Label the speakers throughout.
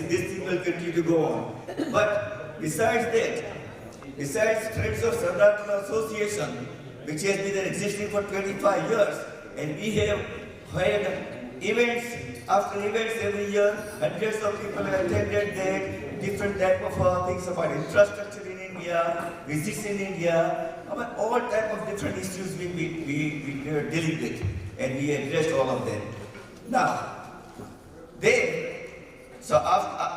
Speaker 1: this thing will continue to go on. But besides that, besides Friends of Sardar Patel Association, which has been existing for 25 years, and we have had events after events every year, hundreds of people have attended that, different type of things about infrastructure in India, visits in India, about all type of different issues we were dealing with, and we addressed all of them. Now, then, so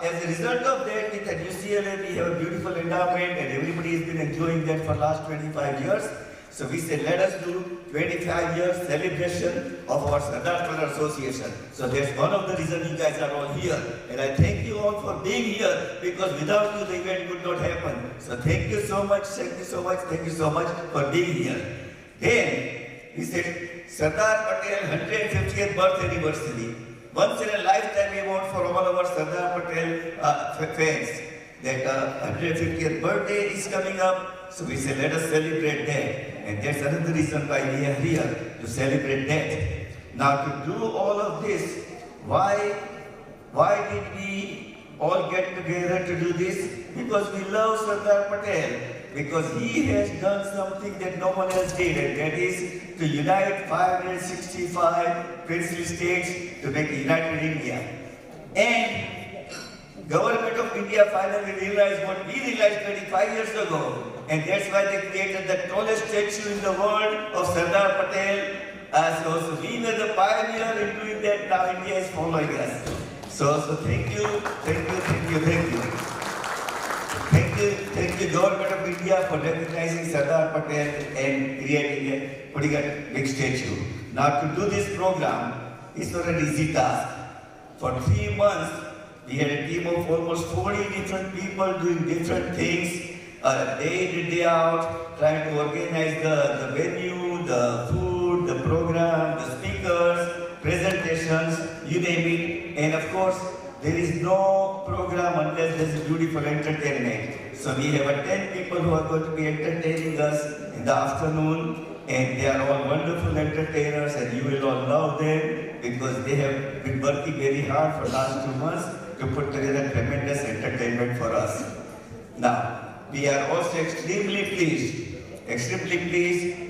Speaker 1: as a result of that, with at UCLA we have a beautiful endowment and everybody has been enjoying that for the last 25 years. So we said, let us do 25 years celebration of our Sardar Patel Association. So that's one of the reasons you guys are all here. And I thank you all for being here, because without you the event would not happen. So thank you so much, thank you so much, thank you so much for being here. Then we said, Sardar Patel 150th birth anniversary. Once in a lifetime event for all of our Sardar Patel fans. That 150th birthday is coming up. So we say, let us celebrate that. And that's another reason why we are here, to celebrate that. Now, to do all of this, why did we all get together to do this? Because we love Sardar Patel. Because he has done something that no one else did, and that is to unite 565 princely states to make a united India. And government of India finally realized what we realized 25 years ago. And that's why they created the tallest statue in the world of Sardar Patel. So we were the pioneer in doing that. Now India is following us. So thank you, thank you, thank you, thank you. Thank you, Government of India, for recognizing Sardar Patel and putting a big statue. Now, to do this program is not an easy task. For 3 months, we had a team of almost 40 different people doing different things, day in, day out, trying to organize the venue, the food, the program, the speakers, presentations, you name it. And of course, there is no program unless there is beautiful entertainment. So we have 10 people who are going to be entertaining us in the afternoon, and they are all wonderful entertainers, and you will all love them because they have been working very hard for the last 2 months to put together tremendous entertainment for us. Now, we are also extremely pleased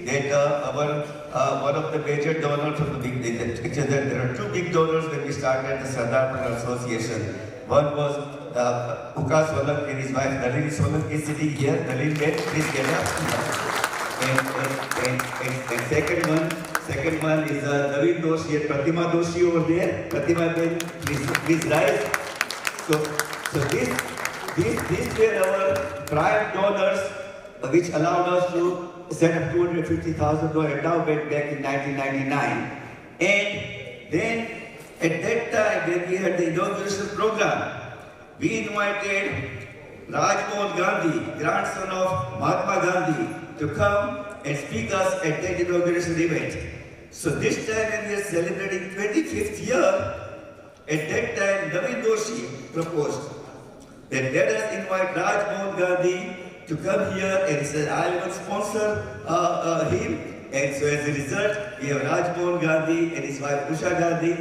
Speaker 1: that one of the major donors of the big, there are 2 big donors when we started the Sardar Patel Association. One was Uka Solanki and his wife Nalini Solanki sitting here. Nalini, please get up. And second one is Naveen Doshi and Pratima Doshi over there. Pratima, please rise. So these were our prime donors, which allowed us to set up $250,000 endowment back in 1999. And then at that time, when we had the inauguration program, we invited Rajmohan Gandhi, grandson of Mahatma Gandhi, to come and speak us at that inauguration event. So this time when we are celebrating 25th year, at that time Naveen Doshi proposed that let us invite Rajmohan Gandhi to come here, and he said, I will sponsor him. And so as a result, we have Rajmohan Gandhi and his wife Usha Gandhi.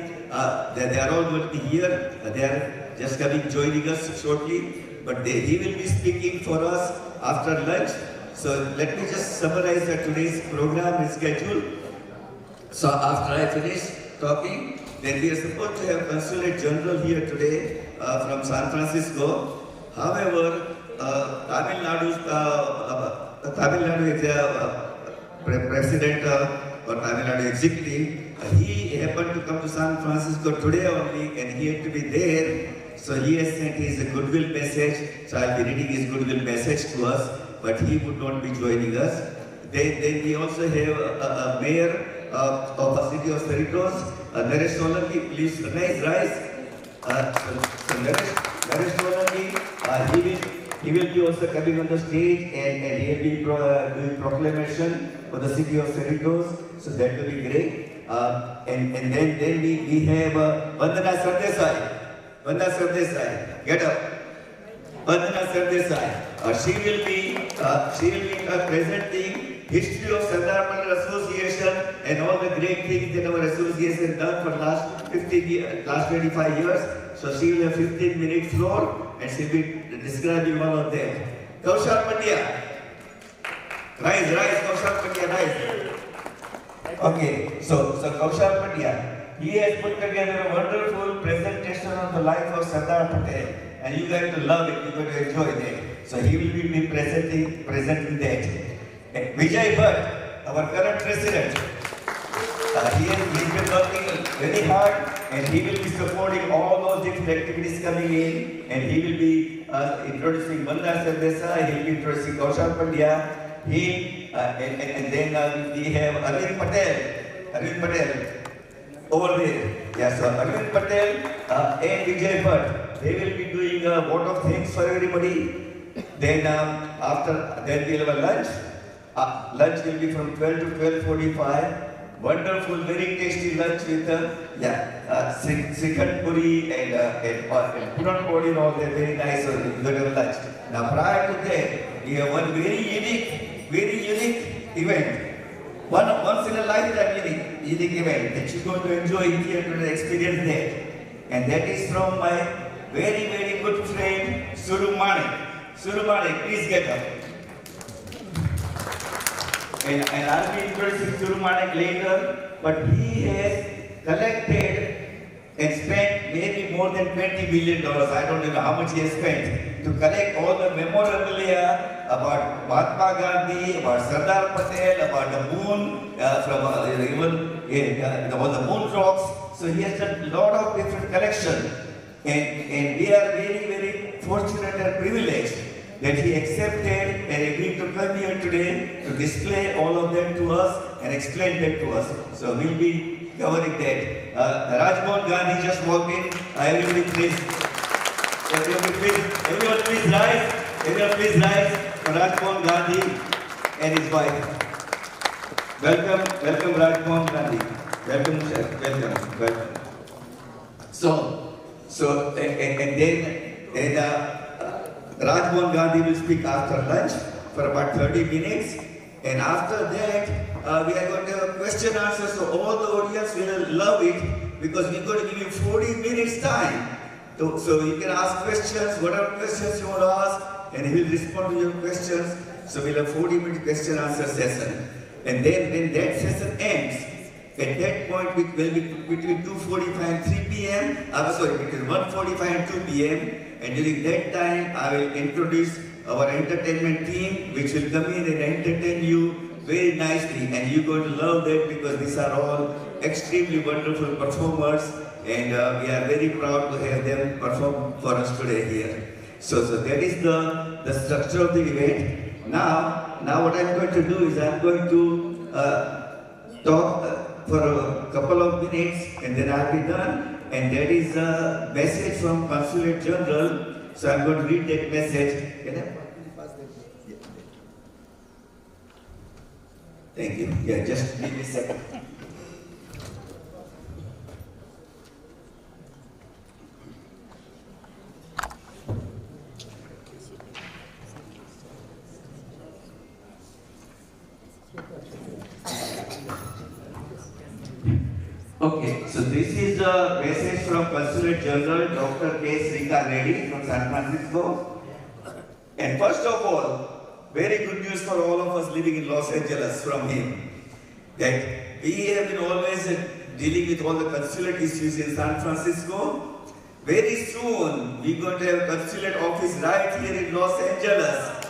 Speaker 1: They are all going to be here. They are just coming, joining us shortly. But he will be speaking for us after lunch. So let me just summarize today's program and schedule. So after I finish talking, then we are supposed to have Consulate General here today from San Francisco. However, Tamil Nadu President or Tamil Nadu Executive, he happened to come to San Francisco today only, and he had to be there. So he has sent his goodwill message. So I'll be reading his goodwill message to us, but he would not be joining us. Then we also have a mayor of the city of Cerritos, Naresh Solanki. Please rise. So Naresh Solanki, he will be also coming on the stage, and he will be doing proclamation for the city of Cerritos. So that will be great. And then we have Vandana Sardesai. Vandana Sardesai, get up. Vandana Sardesai. She will be presenting history of Sardar Patel Association and all the great things that our association done for last 25 years. So she will have 15-minute floor and she will be describing one of them. Kaushal Pandya. Rise, Kaushal Pandya, rise. Okay, so Kaushal Pandya, he has put together a wonderful presentation on the life of Sardar Patel, and you guys will love it, you're going to enjoy that. So he will be presenting that. And Vijay Bhatt, our current president, he has been working very hard, and he will be supporting all those different activities coming in, and he will be introducing Banda Sardesa, he will be introducing Kaushal Pandya, and then we have Arvind Patel over there. Yes, Arvind Patel and Vijay Bhatt, they will be doing a vote of thanks for everybody. Then after that we will have a lunch. Lunch will be from 12 to 12:45. Wonderful, very tasty lunch with Srikhand Puri and Puran Puri and all that. Very nice lunch. Now prior to that, we have one very unique event. Once in a lifetime unique event that you're going to enjoy here to experience that. And that is from my very good friend Suru Manik. Suru Manik, please get up. And I'll be introducing Suru Manik later, but he has collected and spent maybe more than $20 million. I don't know how much he has spent to collect all the memorabilia about Mahatma Gandhi, about Sardar Patel, about the moon, about the moon rocks. So he has done a lot of different collections. And we are very fortunate and privileged that he accepted and agreed to come here today to display all of them to us and explain them to us. So we'll be covering that. Rajmohan Gandhi just walked in. Everybody please rise. Everyone please rise for Rajmohan Gandhi and his wife. Welcome Rajmohan Gandhi. Welcome sir. Welcome. So then Rajmohan Gandhi will speak after lunch for about 30 minutes, and after that we are going to have a question answer. So all the audience will love it because we're going to give you 40 minutes time. So you can ask questions, whatever questions you want to ask, and he will respond to your questions. So we'll have 40-minute question answer session, and then when that session ends, at that point it will be between 2:45 and 3 p.m. Between 1:45 and 2 p.m. And during that time, I will introduce our entertainment team, which will come in and entertain you very nicely. And you're going to love that because these are all extremely wonderful performers. And we are very proud to have them perform for us today here. So that is the structure of the event. Now what I'm going to do is I'm going to talk for a couple of minutes and then I'll be done. And that is a message from Consulate General. So I'm going to read that message. Can I? Thank you. Yeah, just give me a second. Okay, so this is a message from Consulate General Dr. K. Srikar Reddy from San Francisco. And first of all, very good news for all of us living in Los Angeles from him. That we have been always dealing with all the consulate issues in San Francisco. Very soon, we're going to have a consulate office right here in Los Angeles.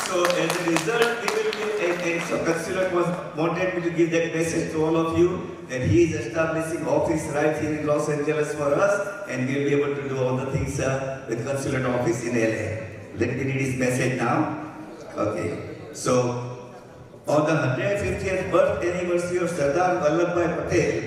Speaker 1: So as a result, we will be, and so Consulate wanted me to give that message to all of you that he is establishing office right here in Los Angeles for us, and we'll be able to do all the things with Consulate office in LA. Let me read his message now. Okay. So on the 150th birth anniversary of Sardar Patel,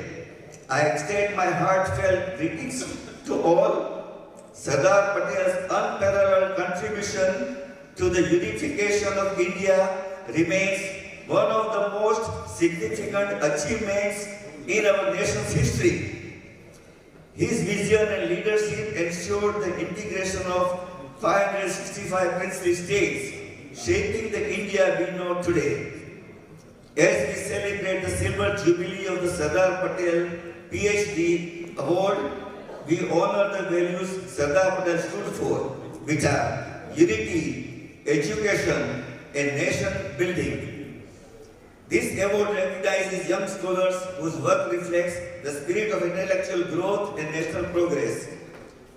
Speaker 1: I extend my heartfelt greetings to all. Sardar Patel's unparalleled contribution to the unification of India remains one of the most significant achievements in our nation's history. His vision and leadership ensured the integration of 565 princely states, shaping the India we know today. as we celebrate the silver jubilee of the Sardar Patel PhD award, we honor the values Sardar Patel stood for, which are unity, education, and nation building. This award recognizes young scholars whose work reflects the spirit of intellectual growth and national progress.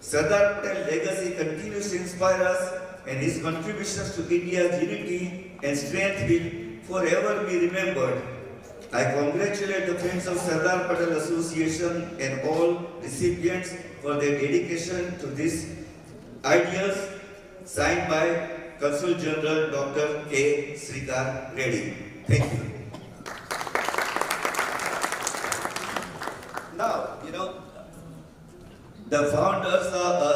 Speaker 1: Sardar Patel's legacy continues to inspire us, and his contributions to India's unity and strength will forever be remembered. I congratulate the Friends of Sardar Patel Association and all recipients for their dedication to these ideals, signed by Consul General Dr. K. Srikar Reddy. Thank you. Now, the founders,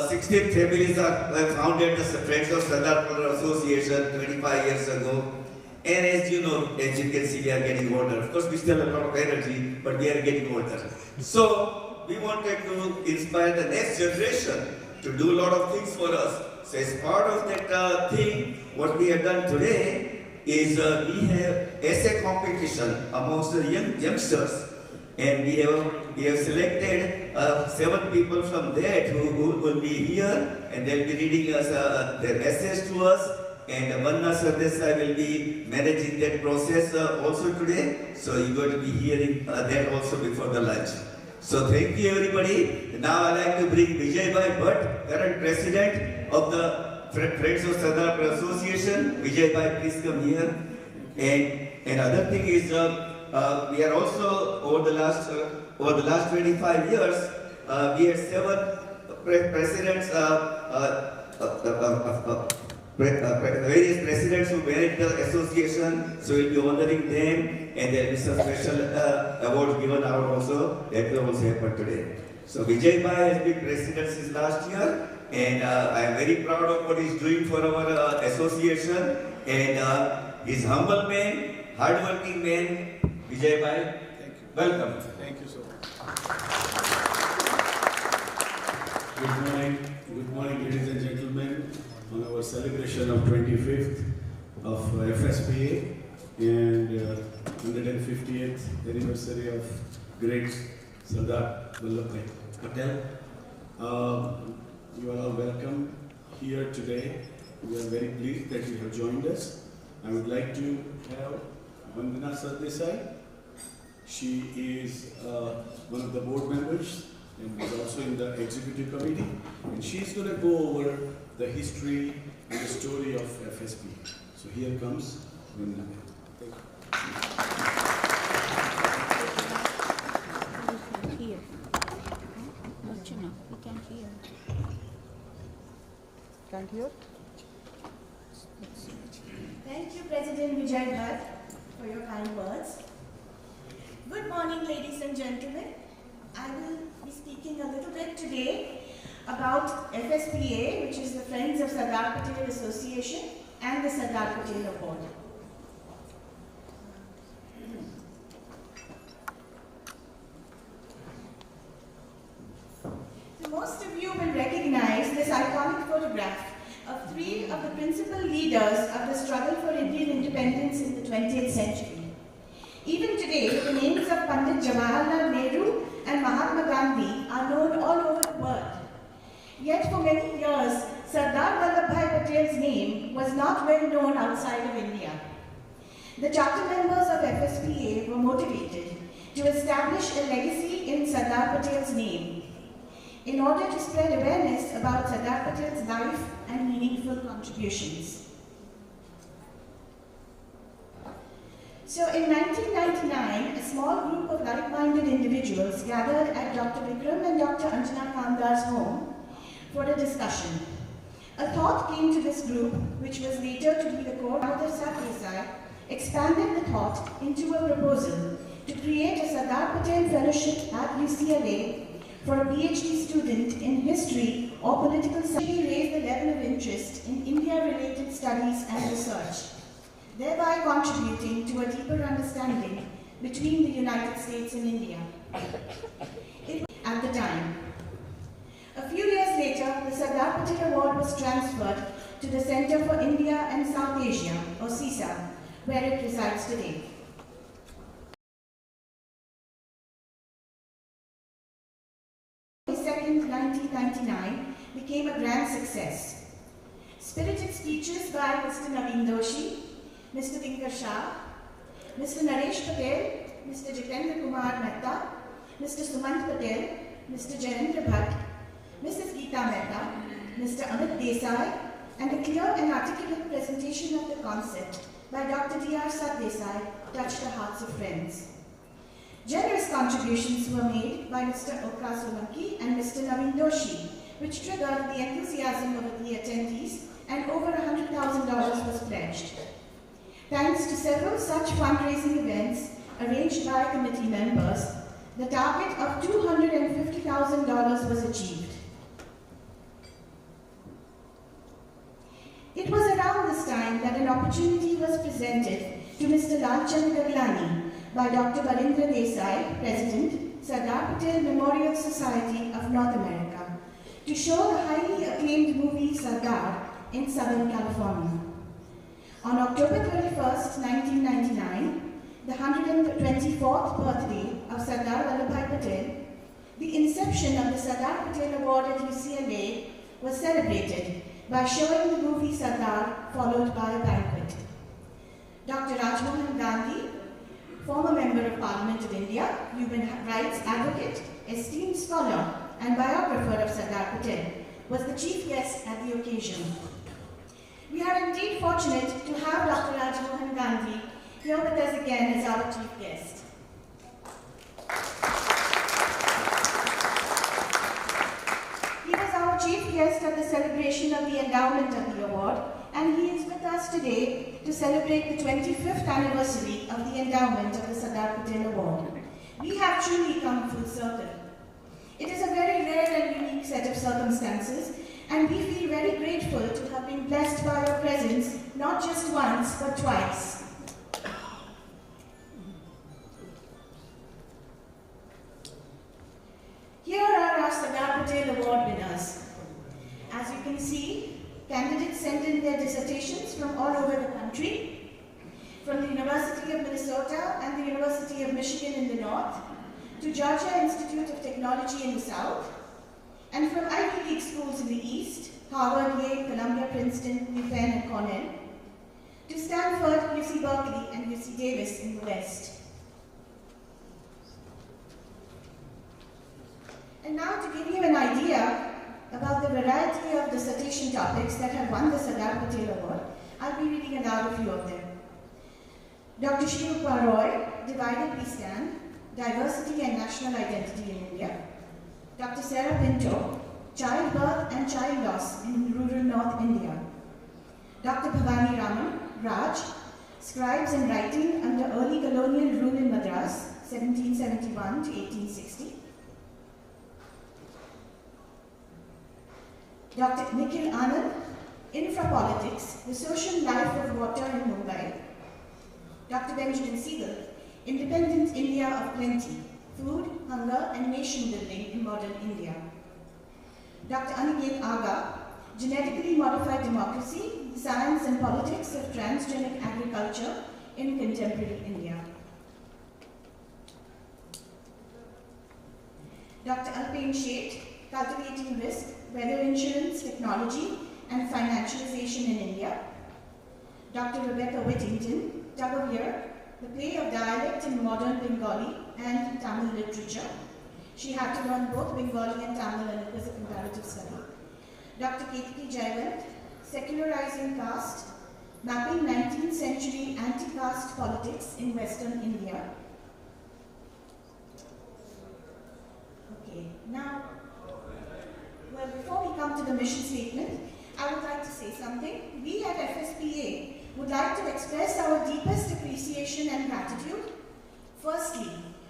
Speaker 1: 16 families were founded as the Friends of Sardar Patel Association 25 years ago. And as you can see, we are getting older. Of course, we still have a lot of energy, but we are getting older. So, we wanted to inspire the next generation to do a lot of things for us. So, as part of that thing, what we have done today is we have essay competition amongst the youngsters. And we have selected 7 people from that who will be here, and they'll be reading us their essays to us. And Vanna Sardesai will be managing that process also today. So you're going to be hearing that also before the lunch. So thank you everybody. Now I'd like to bring Vijay Bhai Bhatt, current president of the Friends of Sardar Patel Association. Vijay Bhai, please come here. And another thing is, we are also over the last 25 years, we had 7 presidents, various presidents who manage the association. So we'll be honoring them, and there will be some special awards given out also. That will also happen today. So Vijay Bhai has been president since last year, and I am very proud of what he's doing for our association. And he's humble man, hardworking man. Vijay Bhai, thank you. Welcome.
Speaker 2: Thank you so much. Good morning, ladies and gentlemen. On our celebration of 25th of FSPA and 158th anniversary of great Sardar Patel. You are all welcome here today. We are very pleased that you have joined us. I would like to have Vandana Sardesai. She is one of the board members and is also in the executive committee. And she's going to go over the history and the story of FSP. So here comes Vandana. Thank you.
Speaker 3: Hear. Don't you know? We can't hear.
Speaker 4: Can't hear?
Speaker 5: Thank you, President Vijay Bhatt, for your kind words. Good morning, ladies and gentlemen. I will be speaking a little bit today about FSPA, which is the Friends of Sardar Patel Association, and the Sardar Patel Award. So most of you will recognize this iconic photograph of 3 of the principal leaders of the struggle for Indian independence in the 20th century. Even today, the names of Pandit Jawaharlal Nehru and Mahatma Gandhi are known all over the world. Yet for many years, Sardar Vallabhbhai Patel's name was not well known outside of India. The charter members of FSPA were motivated to establish a legacy in Sardar Patel's name in order to spread awareness about Sardar Patel's life and meaningful contributions. So in 1999, a small group of like-minded individuals gathered at Dr. Vikram and Dr. Anjana Kamdar's home for a discussion. A thought came to this group, which was later to be the core of the Sardesai, expanded the thought into a proposal to create a Sardar Patel Fellowship at UCLA for a PhD student in history or political science. She raised the level of interest in India-related studies and research, thereby contributing to a deeper understanding between the United States and India. At the time. A few years later, the Sardar Patel Award was transferred to the Center for India and South Asia, or CISA, where it resides today. speeches by Mr. Naveen Doshi, Mr. Tinkar Shah, Mr. Naresh Patel, Mr. Jitendra Kumar Mehta, Mr. Sumant Patel, Mr. Jayendra Bhatt, Mrs. Geeta Mehta, Mr. Amit Desai, and a clear and articulate presentation of the concept by Dr. D.R. Sardesai touched the hearts of friends. Generous contributions were made by Mr. Okra Solanki and Mr. Naveen Doshi, which triggered the enthusiasm of the attendees, and over $100,000 was pledged. Thanks to several such fundraising events arranged by committee members, the target of $250,000 was achieved. It was around this time that an opportunity was presented to Mr. Lalchand Gaglani by Dr. Barindra Desai, President, Sardar Patel Memorial Society of North America, to show the highly acclaimed movie Sardar in Southern California. On October 31st, 1999, the 124th birthday of Sardar Vallabhbhai Patel, the inception of the Sardar Patel Award at UCLA was celebrated by showing the movie Sardar, followed by a banquet. Dr. Rajmohan Gandhi, former Member of Parliament of India, human rights advocate, esteemed scholar, and biographer of Sardar Patel, was the chief guest at the occasion. We are indeed fortunate to have Dr. Rajmohan Gandhi here with us again as our chief guest. He was our chief guest at the celebration of the endowment of the award, and he is with us today to celebrate the 25th anniversary of the endowment of the Sardar Patel Award. We have truly come full circle. It is a very rare and unique set of circumstances, and we feel very grateful to have been blessed by your presence, not just once, but twice. Here are our Sardar Patel Award winners. As you can see, candidates sent in their dissertations from all over the country, from the University of Minnesota and the University of Michigan in the north, to Georgia Institute of Technology in the south, and from Ivy League schools in the east, Harvard, Yale, Columbia, Princeton, UPenn, and Cornell, to Stanford, UC Berkeley, and UC Davis in the west. And now to give you an idea about the variety of dissertation topics that have won the Sardar Patel Award, I'll be reading aloud a few of them. Dr. Shrirupa Roy, Divided We Stand, Diversity and National Identity in India. Dr. Sarah Pinto, Childbirth and Child Loss in Rural North India. Dr. Bhavani Raman, Raj, Scribes and Writing under Early Colonial Rule in Madras, 1771 to 1860. Dr. Nikhil Anand, Infrapolitics, The Social Life of Water in Mumbai. Dr. Benjamin Siegel, Independent India of Plenty, Food, Hunger and Nation Building in Modern India. Dr. Aniket Aga, Genetically Modified Democracy, the Science and Politics of Transgenic Agriculture in Contemporary India. Dr. Alpane Sheth, Cultivating Risk, Weather Insurance, Technology and Financialization in India. Dr. Rebecca Whittington, Tug of War, The Play of Dialect in Modern Bengali and Tamil Literature. She had to learn both Bengali and Tamil, and it was a comparative study. Dr. Ketki Jayawant, Secularizing Caste, Mapping 19th Century Anti-Caste Politics in Western India. Okay, now, well, before we come to the mission statement, I would like to say something. We at FSPA would like to express our deepest appreciation and gratitude, firstly,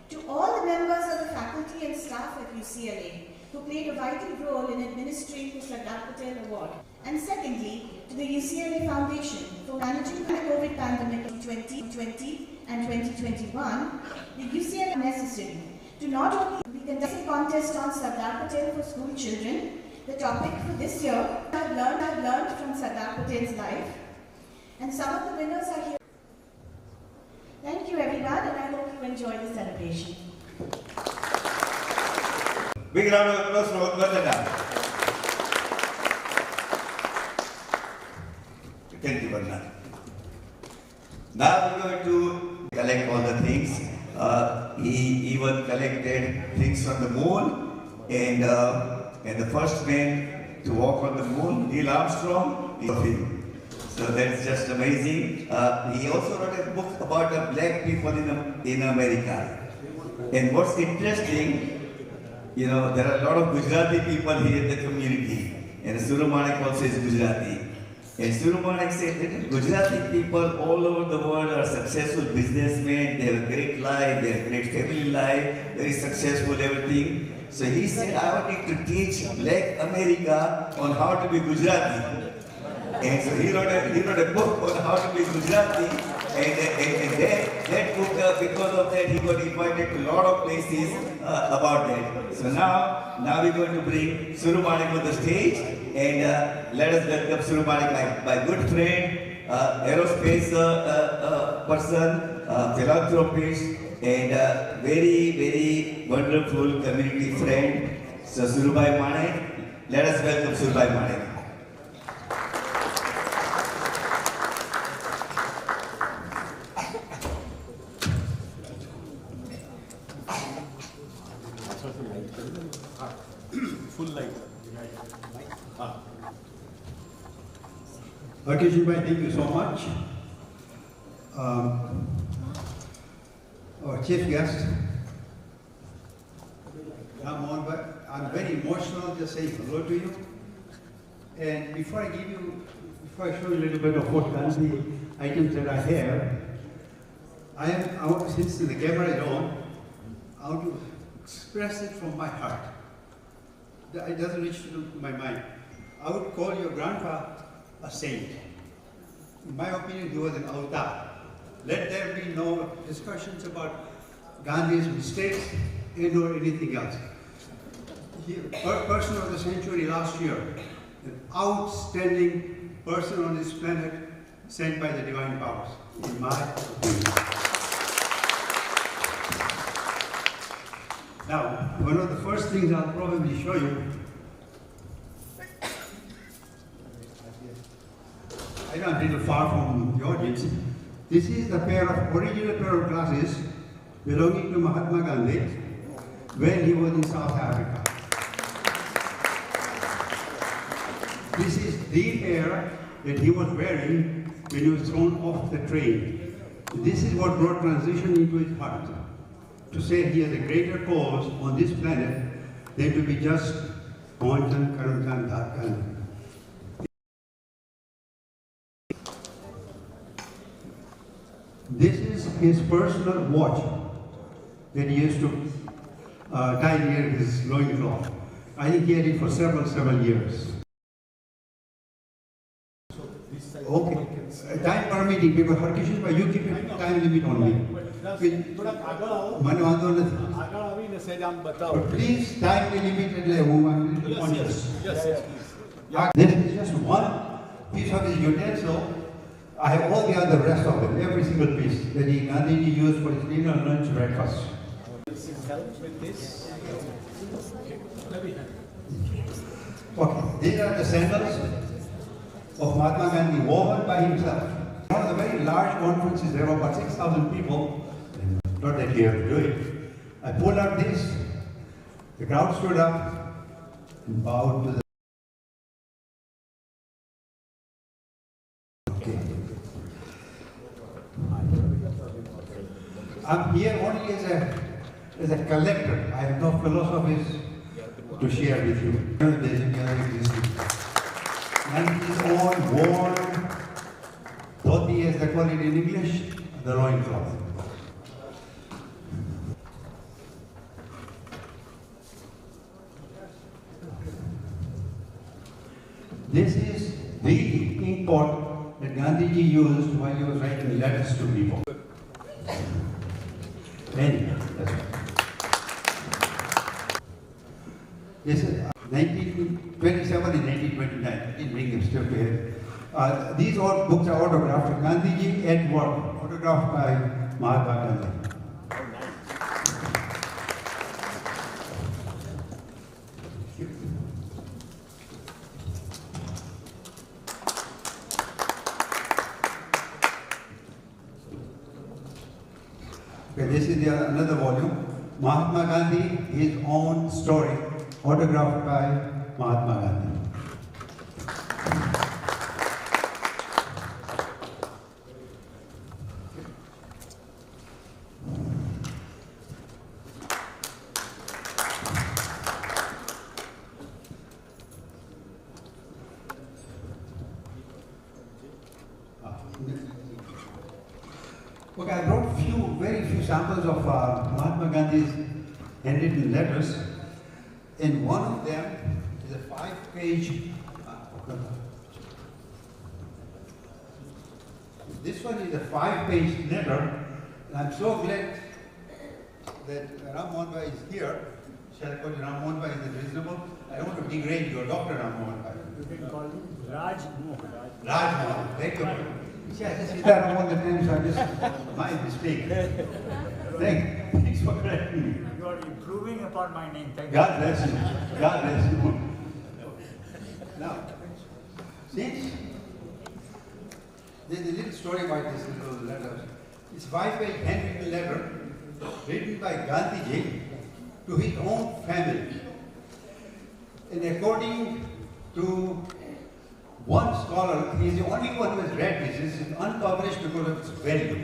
Speaker 5: to all the members of the faculty and staff at UCLA who played a vital role in administering the Sardar Patel Award, and secondly, to the UCLA Foundation for managing the COVID pandemic in 2020 and 2021, the UCLA necessary to not only be conducting a contest on Sardar Patel for school children. The topic for this year I've learned from Sardar Patel's life, and some of the winners are here. Thank you everyone, and I hope you enjoy the celebration.
Speaker 1: Big round of applause for Vandana. Thank you, Vandana. Now we're going to collect all the things. He even collected things from the moon, and the first man to walk on the moon, Neil Armstrong, is him. So that's just amazing. He also wrote a book about the black people in America. And what's interesting, you know, there are a lot of Gujarati people here in the community, and Suru Manik also is Gujarati. And Suru Manik said that Gujarati people all over the world are successful businessmen, they have a great life, they have a great family life, very successful, everything. So he said, I wanted to teach black America on how to be Gujarati. And so he wrote a book on how to be Gujarati, and that book, because of that, he got invited to a lot of places about that. So now we're going to bring Suru Manik on the stage, and let us welcome Suru Manik, my good friend, aerospace person, philanthropist, and very, very wonderful community friend. So Surubhai Manik, let us welcome Surubhai Manik.
Speaker 2: Full light.
Speaker 4: Rakeshbhai, thank you so much. Our chief guest, I'm very emotional just saying hello to you. And before I show you a little bit of what Gandhi items that I have, since the camera is on, I want to express it from my heart. It doesn't reach to my mind. I would call your grandpa a saint. In my opinion, he was an avatar. Let there be no discussions about Gandhi's mistakes and or anything else. Person of the century last year, an outstanding person on this planet sent by the divine powers, in my opinion. Now, one of the first things I'll probably show you, I know I'm a little far from the audience. This is the original pair of glasses belonging to Mahatma Gandhi when he was in South Africa. This is the pair that he was wearing when he was thrown off the train. This is what brought transition into his heart, to say he has a greater cause on this planet than to be just Mohanchand Karamchand Gandhi. This is his personal watch that he used to tie near his loincloth. I think he had it for several years. Okay. Time permitting, because Harkishan, you keep a time limit on me. But please, time limited, yes. This is just one piece of his utensil. I have all the other rest of them, every single piece that Gandhiji used for his dinner, lunch, breakfast.
Speaker 2: Help with this.
Speaker 4: Okay, these are the sandals of Mahatma Gandhi, woven by himself. One of the very large conferences, there were about 6,000 people. Not that you have to do it. I pulled out this, the crowd stood up and bowed to the. Okay. I'm here only as a collector. I have no philosophies to share with you. And his own worn dhoti, as they call it in English, the loincloth. This is the ink pot that Gandhiji used while he was writing letters to people. Anyway, that's right. This is 1927 and 1929. I didn't bring them still to here. These all books are autographed. Gandhiji at work, autographed by Mahatma Gandhi. Okay, this is another volume. Mahatma Gandhi, his own story, autographed by Mahatma Gandhi. Okay, I brought very few samples of Mahatma Gandhi's handwritten letters, and one of them is a 5-page. This one is a 5-page letter, and I'm so glad that Ram Mohan Bhai is here. Shall I call you Ram Mohan Bhai? Is it reasonable? I don't want to degrade your Dr. Ram Mohan Bhai.
Speaker 6: You can call him Raj Mohan.
Speaker 4: Raj Mohan, thank you. See, I just hit that all the time, so I just, my mistake. Thanks for correcting me.
Speaker 6: You are improving upon my name. Thank
Speaker 4: God bless you. God bless you. Now, since there's a little story about this little letter. It's a 5-page handwritten letter written by Gandhiji to his own family. And according to one scholar, he's the only one who has read this. This is unpublished because of its value.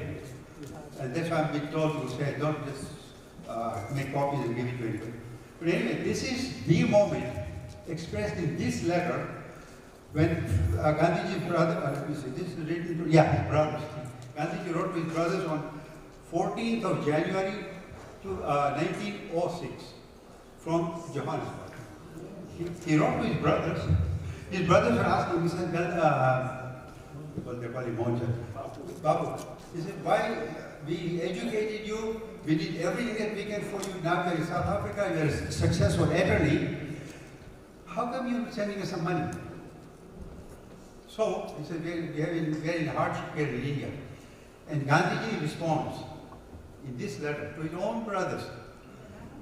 Speaker 4: And that's why I'm being told to say, don't just make copies and give it to anybody. But anyway, this is the moment expressed in this letter when Gandhiji's brother, let me see, this is written to, his brothers. Gandhiji wrote to his brothers on 14th of January to 1906 from Johannesburg. He wrote to his brothers. His brothers were asking, he said, well, they call him Monja. Babu, he said, why we educated you, we did everything that we can for you, now you're in South Africa, you're a successful attorney, how come you're sending us some money? So, he said, we're in hardship here in India. And Gandhiji responds in this letter to his own brothers.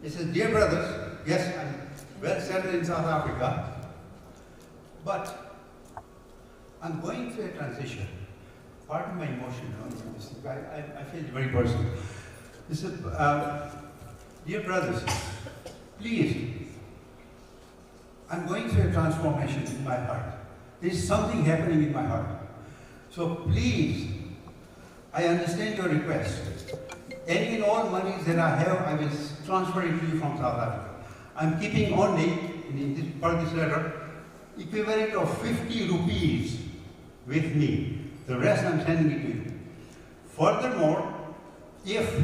Speaker 4: He says, dear brothers, yes, I'm well settled in South Africa, but I'm going through a transition. Pardon my emotion on this. I feel very personal. He said, dear brothers, please, I'm going through a transformation in my heart. There's something happening in my heart. So please, I understand your request. Any and all monies that I have, I will transfer it to you from South Africa. I'm keeping only, in this part of this letter, equivalent of 50 rupees with me. The rest I'm sending it to you. Furthermore, if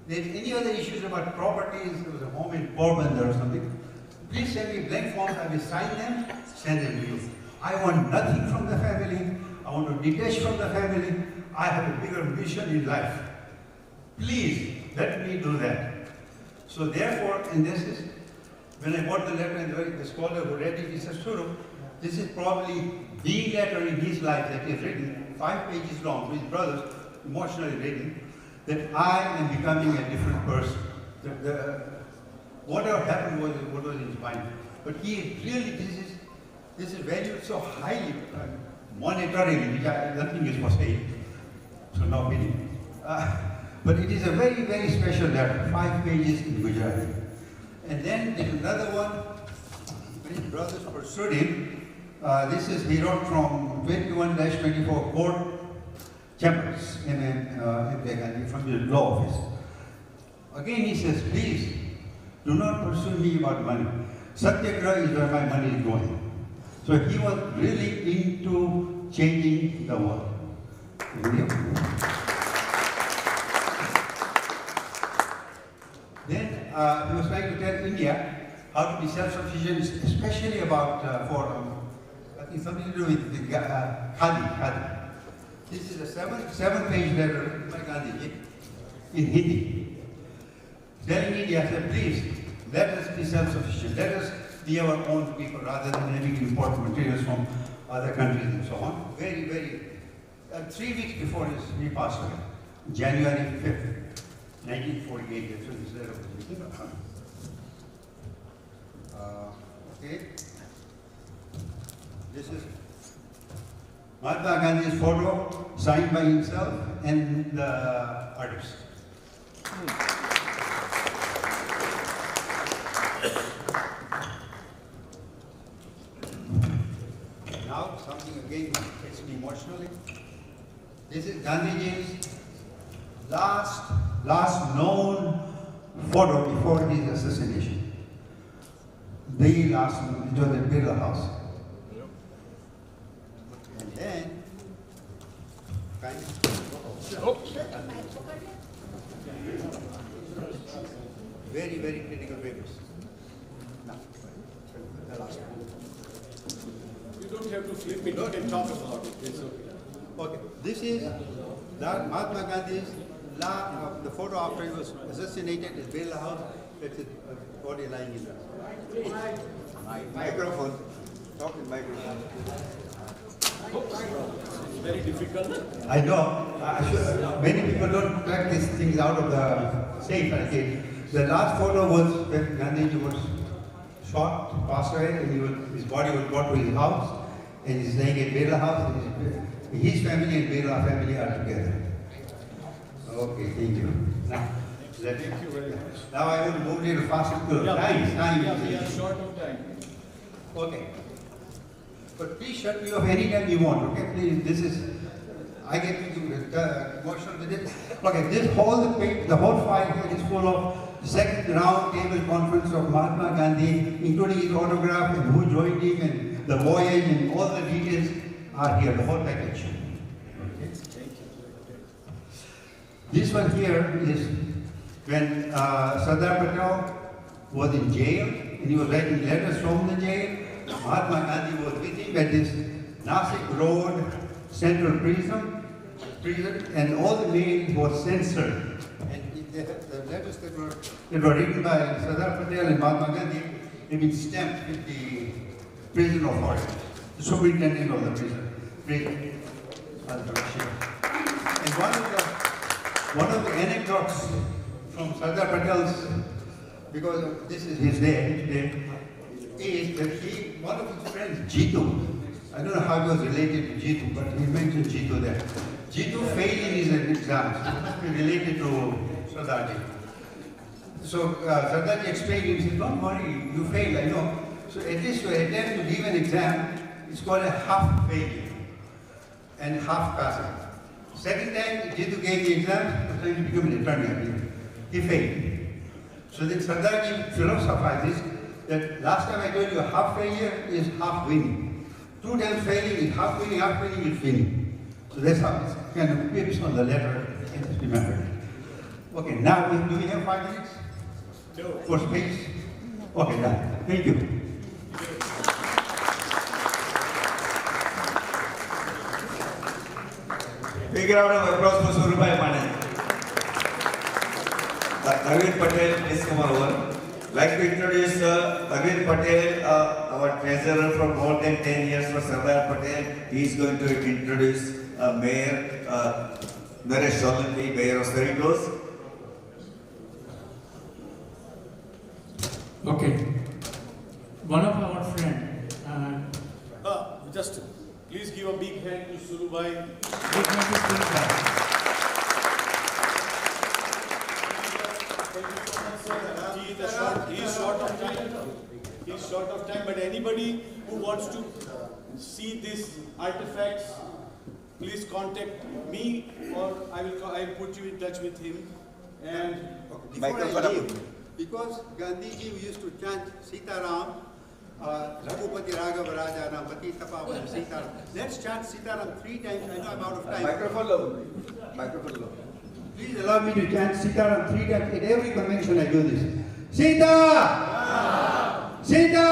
Speaker 4: there's any other issues about properties, there was a home in Porbandar or something, please send me blank forms, I will sign them, send them to you. I want nothing from the family, I want to detach from the family, I have a bigger mission in life. Please, let me do that. So therefore, and this is, when I got the letter and the scholar who read it, he says, Suru, this is probably the letter in his life that he has written, 5 pages long, to his brothers, emotionally written, that I am becoming a different person. Whatever happened was what was in his mind. But he really, this is valued so highly, monetarily, which nothing is for sale, so no meaning. But it is a very, very special letter, 5 pages in Gujarati. And then there's another one, when his brothers pursued him. This is, he wrote from 21-24 court chambers in from the law office. Again he says, please, do not pursue me about money. Satyagraha is where my money is going. So he was really into changing the world. Then he was trying to tell India how to be self-sufficient, especially about I think something to do with the khadi. This is a 7-page letter written by Gandhiji in Hindi, telling India, said, please, let us be self-sufficient. Let us be our own people rather than having to import materials from other countries and so on. Very, very, 3 weeks before he passed away, January 5th, 1948, that's when this letter was written. Okay. This is Mahatma Gandhi's photo, signed by himself and the artist. Now something again gets me emotionally. This is Gandhiji's last known photo before his assassination. The last known, it was at Birla House. And then, very, very critical papers. Now, the last one.
Speaker 2: You don't have to flip it, you can talk about it. It's okay.
Speaker 4: Okay, this is Mahatma Gandhi's the photo after he was assassinated at Birla House. That's his body lying in there.
Speaker 1: Microphone. Talk in microphone.
Speaker 2: It's very difficult.
Speaker 4: I know. Many people don't track these things out of the safe. The last photo was when Gandhiji was shot, passed away, and his body was brought to his house, and he's laying at Birla House. And his family and Birla family are together. Okay, thank you. Now, thank you very much. Now I will move a little faster to
Speaker 2: Yeah,
Speaker 4: time.
Speaker 2: we are short of time.
Speaker 4: Okay. But please shut me off anytime you want, okay? Please, this is, I get emotional with it. Okay, the whole file here is full of the second round table conference of Mahatma Gandhi, including his autograph and who joined him and the voyage and all the details are here, the whole package. Okay. This one here is when Sardar Patel was in jail and he was writing letters from the jail. Mahatma Gandhi was with him at this Nasik Road Central Prison, and all the mail was censored. And the letters that were written by Sardar Patel and Mahatma Gandhi have been stamped with the prison authority, the superintendent of the prison. And one of the anecdotes from Sardar Patel's, because this is his day, is that one of his friends, Jitu, I don't know how he was related to Jitu, but he mentioned Jitu there. Jitu failed in his exams. He must be related to Sardarji. So Sardarji explained, he said, don't worry, you failed, I know. So at least you attempt to give an exam, it's called a half failure and half passing. Second time, Jitu gave the exam, he became an attorney. He failed. So then Sardarji philosophizes that last time I told you half failure is half winning. 2 times failing is half winning is winning. So that's how it's kind of pips on the letter, just remember it. Okay, now do we have 5 minutes?
Speaker 2: No.
Speaker 4: For space? Okay, done. Thank you.
Speaker 1: Big round of applause for Surabaya Manan. Arvind Patel, please come over. Like to introduce Arvind Patel, our treasurer for more than 10 years for Sardar Patel. He is going to introduce Mayor Naresh Solanki, Mayor of Cerritos.
Speaker 7: Okay. One of our friends,
Speaker 2: Just please give a big hand to Surubai. He's short of time. He's short of time, but anybody who wants to see these artifacts, please contact me or I'll put you in touch with him. And
Speaker 4: Before I leave, because Gandhiji used to chant Sitaram, Raghupati Raghav Raja Rampati Tapavan Sitaram. Let's chant Sitaram 3 times. I know I'm out of time.
Speaker 1: Microphone low. Microphone low.
Speaker 4: Please allow me to chant Sitaram 3 times. At every convention I do this. Sita! Sita!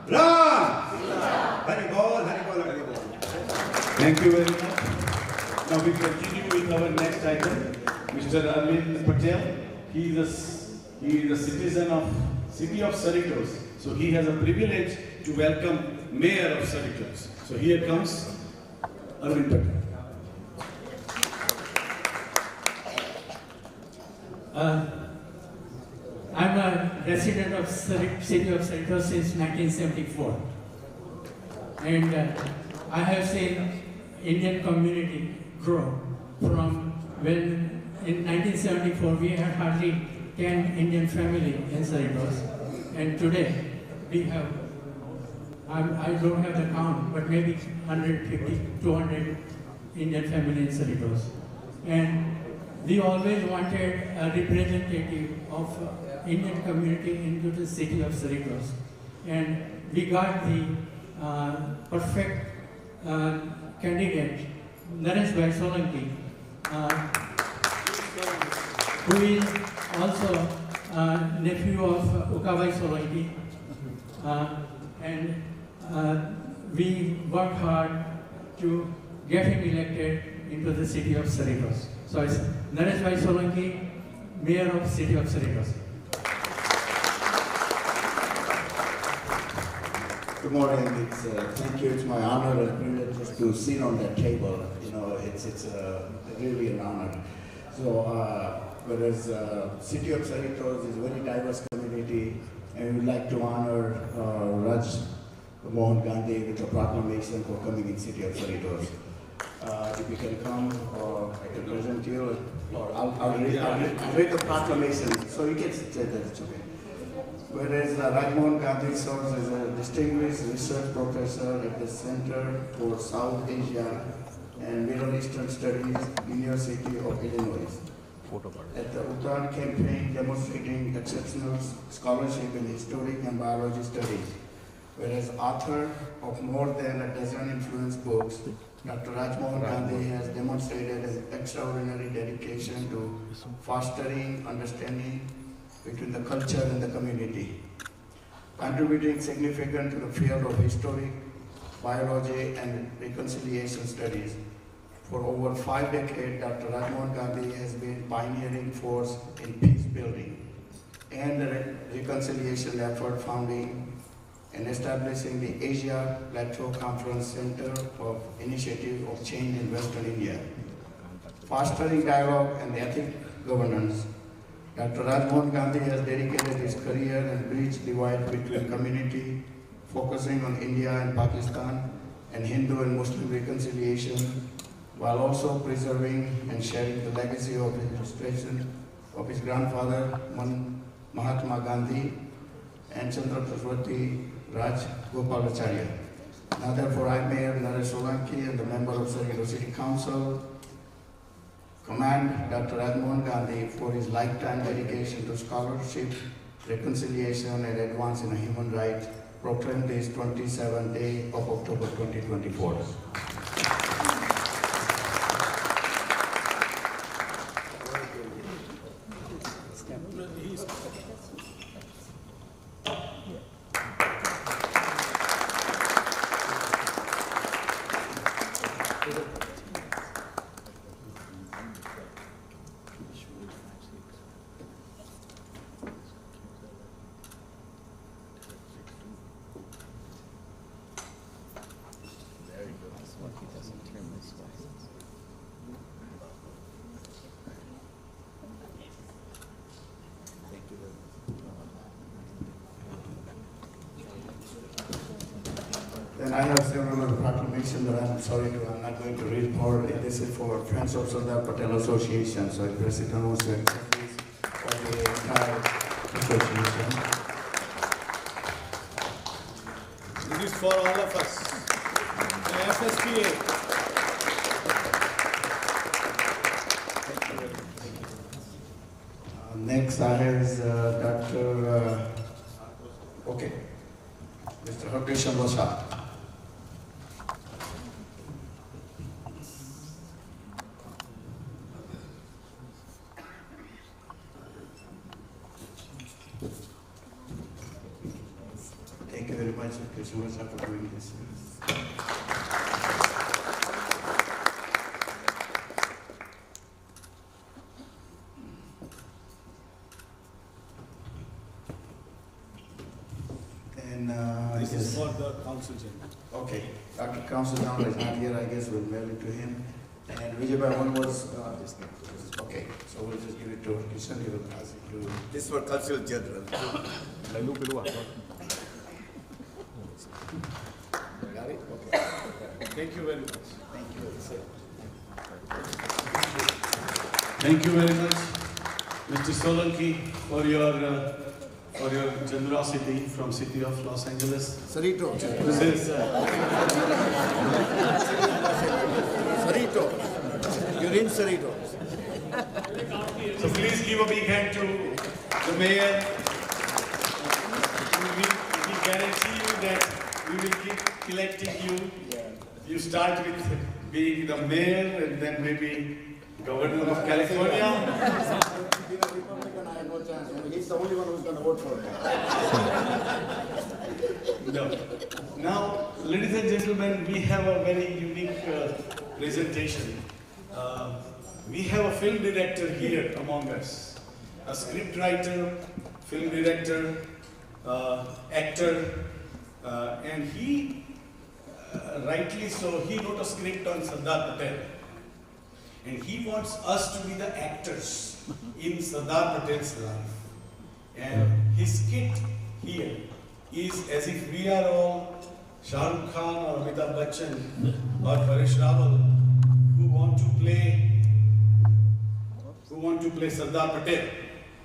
Speaker 4: Ram! Hari Bol, Hari Bol, Hari Bol.
Speaker 2: thank you very much. Now we continue with our next item, Mr. Arvind Patel. He is a citizen of city of Cerritos. So he has a privilege to welcome Mayor of Cerritos. So here comes Arvind Patel.
Speaker 7: I'm a resident of city of Cerritos since 1974. And I have seen Indian community grow from when in 1974 we had hardly 10 Indian family in Cerritos, and today we have, I don't have the count, but maybe 150, 200 Indian family in Cerritos. And we always wanted a representative of Indian community into the city of Cerritos. And we got the perfect candidate, Naresh Bhai Solanki, who is also nephew of Ukabai Solanki. And we worked hard to get him elected into the city of Cerritos. So it's Naresh Bhai Solanki, Mayor of City of Cerritos.
Speaker 8: Good morning. Thank you. It's my honor and privilege to sit on that table. You know, it's really an honor. So, whereas City of Cerritos is a very diverse community, and we'd like to honor Raj Mohan Gandhi with a proclamation for coming in City of Cerritos. If you can come, or I can present you, or I'll read the proclamation, so you can say that it's okay. Whereas Raj Mohan Gandhi serves as a distinguished research professor at the Center for South Asia and Middle Eastern Studies, University of Illinois. At the Uttar campaign demonstrating exceptional scholarship in historic and biology studies. Whereas author of more than a dozen influence books, Dr. Raj Mohan Gandhi has demonstrated an extraordinary dedication to fostering understanding between the culture and the community, contributing significantly to the field of history, biology, and reconciliation studies. For over 5 decades, Dr. Raj Mohan Gandhi has been pioneering force in peace building and the reconciliation effort, founding and establishing the Asia Plateau Conference Center of Initiative of Change in Western India, fostering dialogue and ethical governance. Dr. Raj Mohan Gandhi has dedicated his career and bridged divide between community, focusing on India and Pakistan and Hindu and Muslim reconciliation, while also preserving and sharing the legacy of his illustration of his grandfather, Mahatma Gandhi, and Chandrapati Raj Gopalacharya. Now therefore I, Mayor Naresh Solanki, and the member of Cerritos City Council, commend Dr. Raj Mohan Gandhi for his lifetime dedication to scholarship, reconciliation, and advance in human rights, proclaimed this 27th day of October 2024. Then I have several other proclamations that I'm not going to read more. This is for Friends of Sardar Patel Association, so the President wants to accept this for the entire association.
Speaker 2: This is for all of us. The FSPA.
Speaker 8: Next I have Mr. Harkishan Vasha. Thank you very much, Harkishan Vasha, for doing this.
Speaker 2: This is for the Council General.
Speaker 8: Okay, Dr. Council General is not here, I guess we'll mail it to him. And Vijay, one was, okay, so we'll just give it to Kishan, he will pass it to.
Speaker 1: This is for Council General.
Speaker 8: Got it? Okay.
Speaker 2: Thank you very much.
Speaker 8: Thank you.
Speaker 2: Thank you very much, Mr. Solanki, for your generosity from City of Los Angeles.
Speaker 8: Sarito.
Speaker 2: This is
Speaker 8: Sarito. You're in Sarito.
Speaker 2: so please give a big hand to the mayor. We guarantee you that we will keep electing you. You start with being the mayor and then maybe Governor of California.
Speaker 8: Being a Republican, I have no chance. He's the only one who's going to vote for me.
Speaker 2: No. Now, ladies and gentlemen, we have a very unique presentation. We have a film director here among us, a script writer, film director, actor, and he, rightly so, he wrote a script on Sardar Patel. And he wants us to be the actors in Sardar Patel's life. And his skit here is as if we are all Shah Rukh Khan or Amitabh Bachchan or Paresh Rawal who want to play Sardar Patel.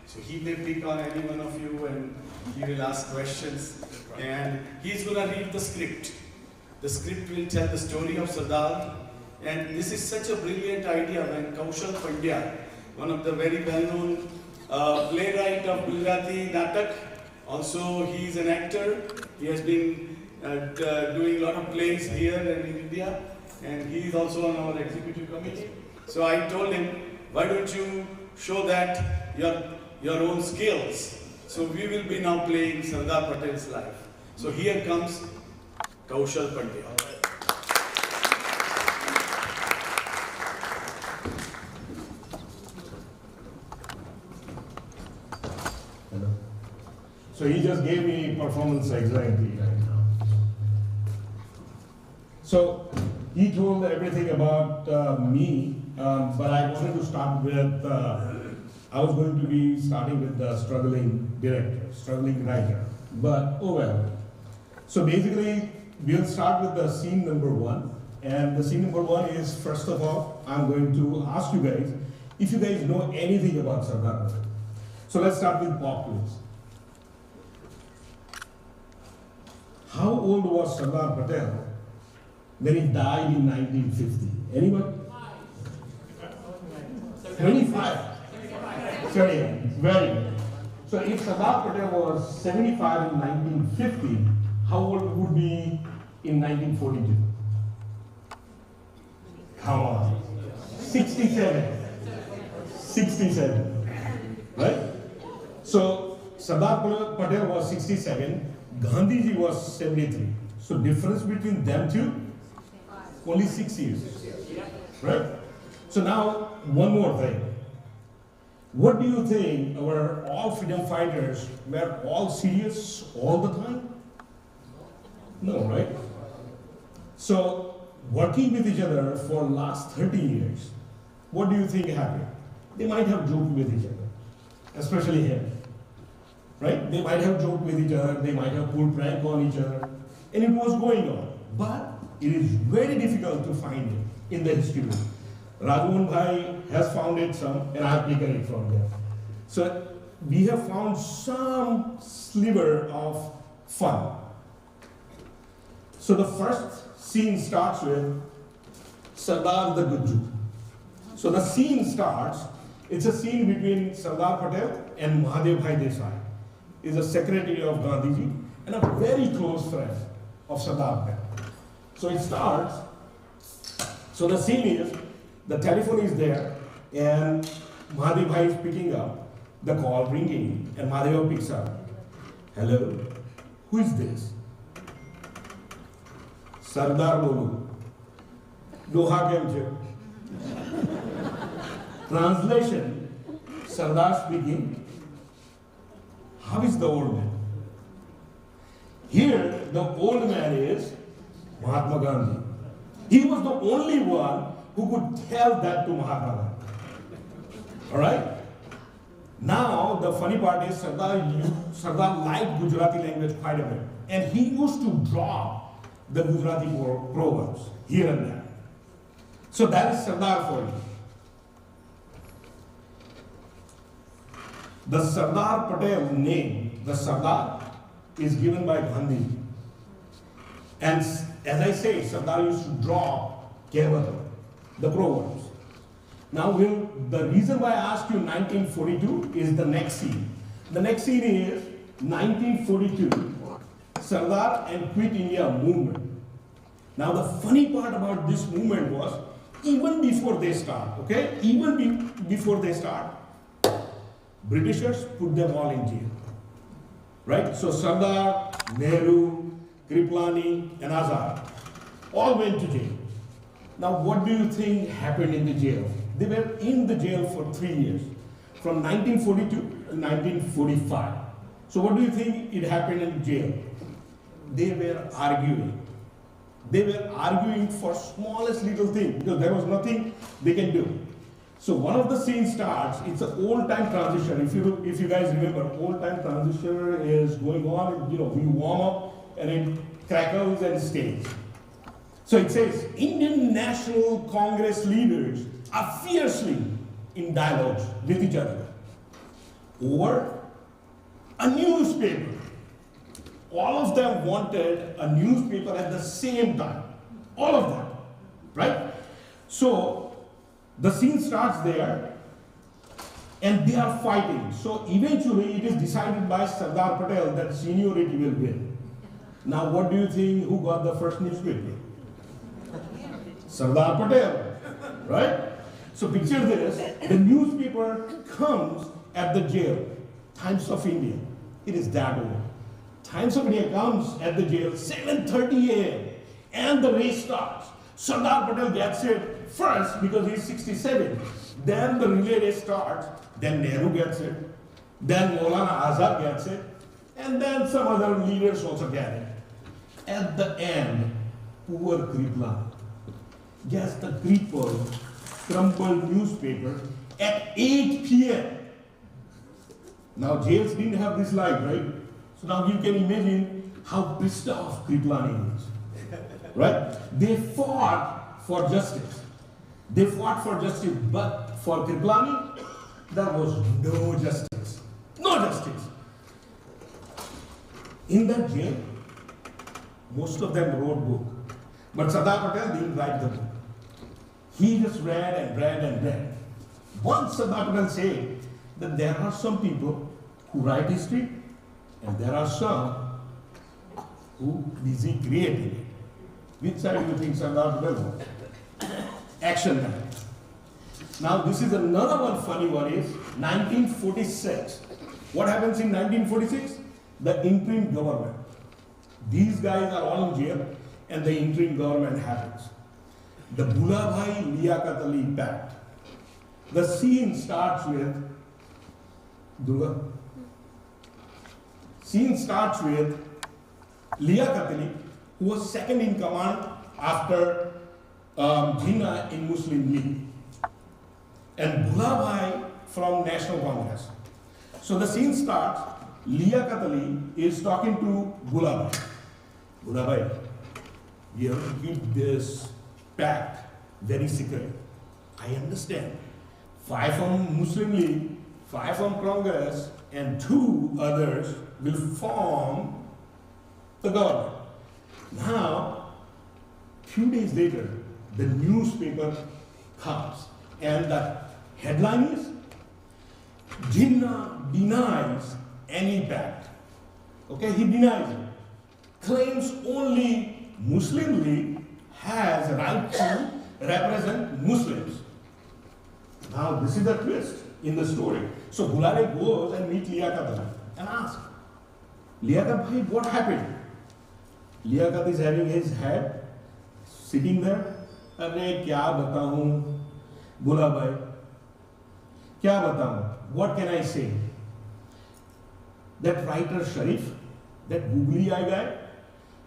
Speaker 2: So he may pick on any one of you and he will ask questions. And he's going to read the script. The script will tell the story of Sardar. And this is such a brilliant idea when Kaushal Pandya, one of the very well-known playwright of Gujarati Natak, also he is an actor. He has been doing a lot of plays here and in India, and he is also on our executive committee. So I told him, why don't you show that your own skills? So we will be now playing Sardar Patel's life. So here comes Kaushal Pandya.
Speaker 9: So he just gave me performance anxiety right now. So he told everything about me, but I wanted to start with, I was going to be starting with the struggling director, struggling writer, but oh well. So basically, we'll start with the scene number 1. And the scene number 1 is, first of all, I'm going to ask you guys if you guys know anything about Sardar Patel. So let's start with Bob, please. How old was Sardar Patel when he died in 1950? Anyone? 25. 75. Very good. So if Sardar Patel was 75 in 1950, how old would be in 1942? Come on. 67. 67. Right? So Sardar Patel was 67. Gandhiji was 73. So difference between them two, only 6 years. Right? So now, one more thing. What do you think our all freedom fighters were all serious all the time? No, right? So, working with each other for last 30 years, what do you think happened? They might have joked with each other, especially him. Right? They might have joked with each other, they might have pulled prank on each other, and it was going on. But it is very difficult to find it in the history book. Raghuvan Bhai has found it some, and I have taken it from there. So we have found some sliver of fun. So the first scene starts with Sardar the Gujju. So the scene starts, it's a scene between Sardar Patel and Mahadev Bhai Desai. Is a secretary of Gandhiji and a very close friend of Sardar Patel. So it starts, so the scene is, the telephone is there and Mahadev Bhai is picking up, the call ringing, and Mahadev picks up. Hello, who is this? Sardar Bolu. Doha kem chhe? Translation, Sardar speaking, how is the old man? Here, the old man is Mahatma Gandhi. He was the only one who could tell that to Mahatma Gandhi. Alright? Now, the funny part is Sardar liked Gujarati language quite a bit. And he used to draw the Gujarati proverbs here and there. So that is Sardar for you. The Sardar Patel name, the Sardar, is given by Gandhi. And as I say, Sardar used to draw Kevat, the proverbs. Now, the reason why I asked you 1942 is the next scene. The next scene is 1942, Sardar and Quit India movement. Now, the funny part about this movement was, even before they start, okay, before they start, Britishers put them all in jail, right? So Sardar, Nehru, Kriplani, and Azad all went to jail. Now, what do you think happened in the jail? They were in the jail for 3 years, from 1942 to 1945. So what do you think it happened in jail? They were arguing. They were arguing for smallest little thing because there was nothing they can do. So one of the scenes starts, it's an old time transition. If you guys remember, old time transition is going on, we warm up and it crackles and stays. So it says, Indian National Congress leaders are fiercely in dialogues with each other over a newspaper. All of them wanted a newspaper at the same time. All of them, right? So the scene starts there and they are fighting. So eventually it is decided by Sardar Patel that seniority will win. Now what do you think, who got the first newspaper? Sardar Patel, right? So picture this, the newspaper comes at the jail, Times of India. It is that old. Times of India comes at the jail, 7:30 a.m. and the race starts. Sardar Patel gets it first because he's 67. Then the relay race starts, then Nehru gets it, then Maulana Azad gets it, and then some other leaders also get it. At the end, poor Kriplani gets the crippled, crumpled newspaper at 8 p.m. Now jails didn't have this light, right? So now you can imagine how pissed off Kriplani is, right? They fought for justice. They fought for justice, but for Kriplani, there was no justice. No justice. In that jail, most of them wrote books, but Sardar Patel didn't write the book. He just read and read and read. Once Sardar Patel said that there are some people who write history and there are some who busy creating it. Which side do you think Sardar Patel was? Action time. Now this is another one funny one is 1946. What happens in 1946? The interim government. These guys are all in jail and the interim government happens. The Bhulabhai Liaquat Ali Pact. The scene starts with Durga. Scene starts with Liaquat Ali, who was second in command after Jinnah in Muslim League, and Bhulabhai from National Congress. So the scene starts, Liaquat Ali is talking to Bhulabhai. Bhulabhai, we have to keep this pact very secret. I understand. 5 from Muslim League, 5 from Congress, and 2 others will form the government. Now, few days later, the newspaper comes, and the headline is, Jinnah denies any pact. Okay, he denies it. Claims only Muslim League has a right to represent Muslims. Now, this is the twist in the story. So, Bhulabhai goes and meets Liaquat Ali and asks, Liaquat bhai, what happened? Liaquat is having his head sitting there. Arre, kya batahun? Bhulabhai, kya batahun? What can I say? That writer Sharif, that googly eye guy,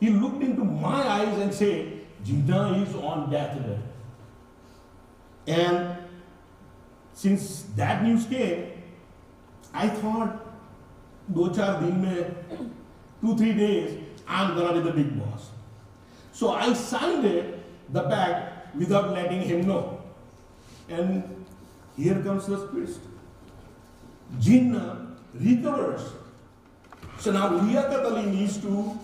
Speaker 9: he looked into my eyes and said, Jinnah is on deathbed. And since that news came, I thought, 2-4 din mein, 2-3 days, I'm gonna be the big boss. So I signed it, the pact, without letting him know. And here comes the twist. Jinnah recovers. So now Liaquat Ali needs to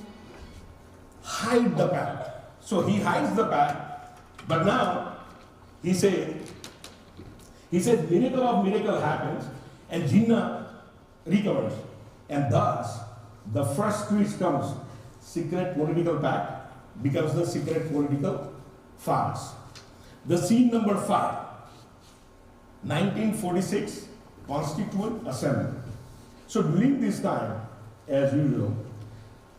Speaker 9: hide the pack. So he hides the pack, but now he says miracle of miracle happens and Jinnah recovers. And thus, the first twist comes, secret political pact becomes the secret political farce. The scene number 5, 1946 Constituent Assembly. So during this time, as usual,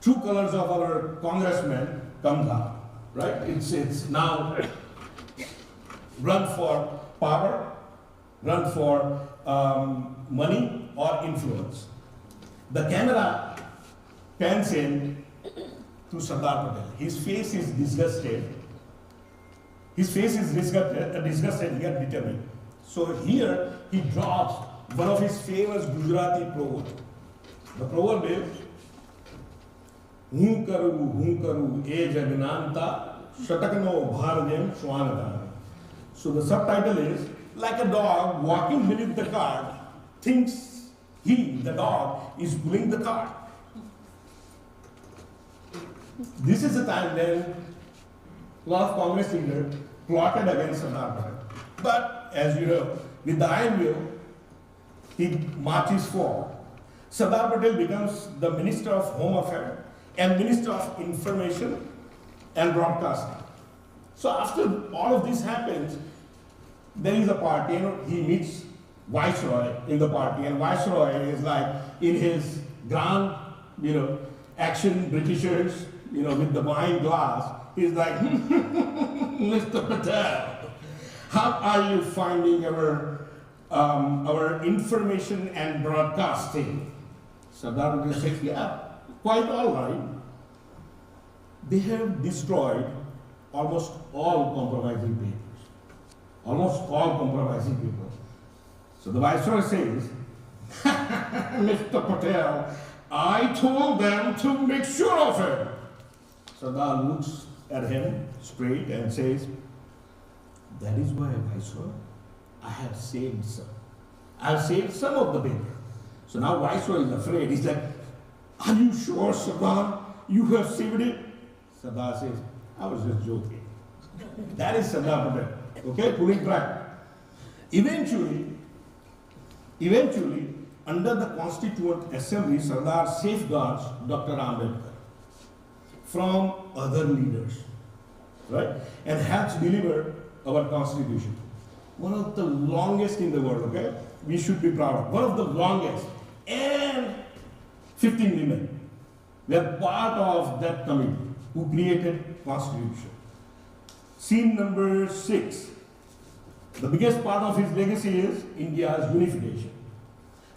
Speaker 9: true colors of our congressmen come down, right? It's now run for power, run for money or influence. The camera pans in to Sardar Patel. His face is disgusted. His face is disgusted yet determined. So here he drops one of his famous Gujarati proverbs. The proverb is, "Hun karu, e jagnanta, shatakno bharjem swanata." So the subtitle is, like a dog walking beneath the cart, thinks he, the dog, is pulling the cart. This is the time when a lot of Congress leaders plotted against Sardar Patel. But as you know, with the iron will, he marches forward. Sardar Patel becomes the Minister of Home Affairs and Minister of Information and Broadcasting. So after all of this happens, there is a party, he meets Viceroy in the party, and Viceroy is like in his grand, action Britishers, with the wine glass, he's like, Mr. Patel, how are you finding our information and broadcasting? Sardar Patel says, yeah, quite all right. They have destroyed almost all compromising papers. Almost all compromising people. So the Viceroy says, Mr. Patel, I told them to make sure of it. Sardar looks at him straight and says, that is why, Viceroy, I have saved some. I have saved some of the paper. So now Viceroy is afraid. He's like, are you sure, Sardar, you have saved it? Sardar says, I was just joking. That is Sardar Patel, okay, pulling track. Eventually, under the Constituent Assembly, Sardar safeguards Dr. Ambedkar from other leaders, right? And helps deliver our Constitution. One of the longest in the world, okay? We should be proud of. One of the longest. And 15 women were part of that committee who created Constitution. Scene number 6. The biggest part of his legacy is India's unification.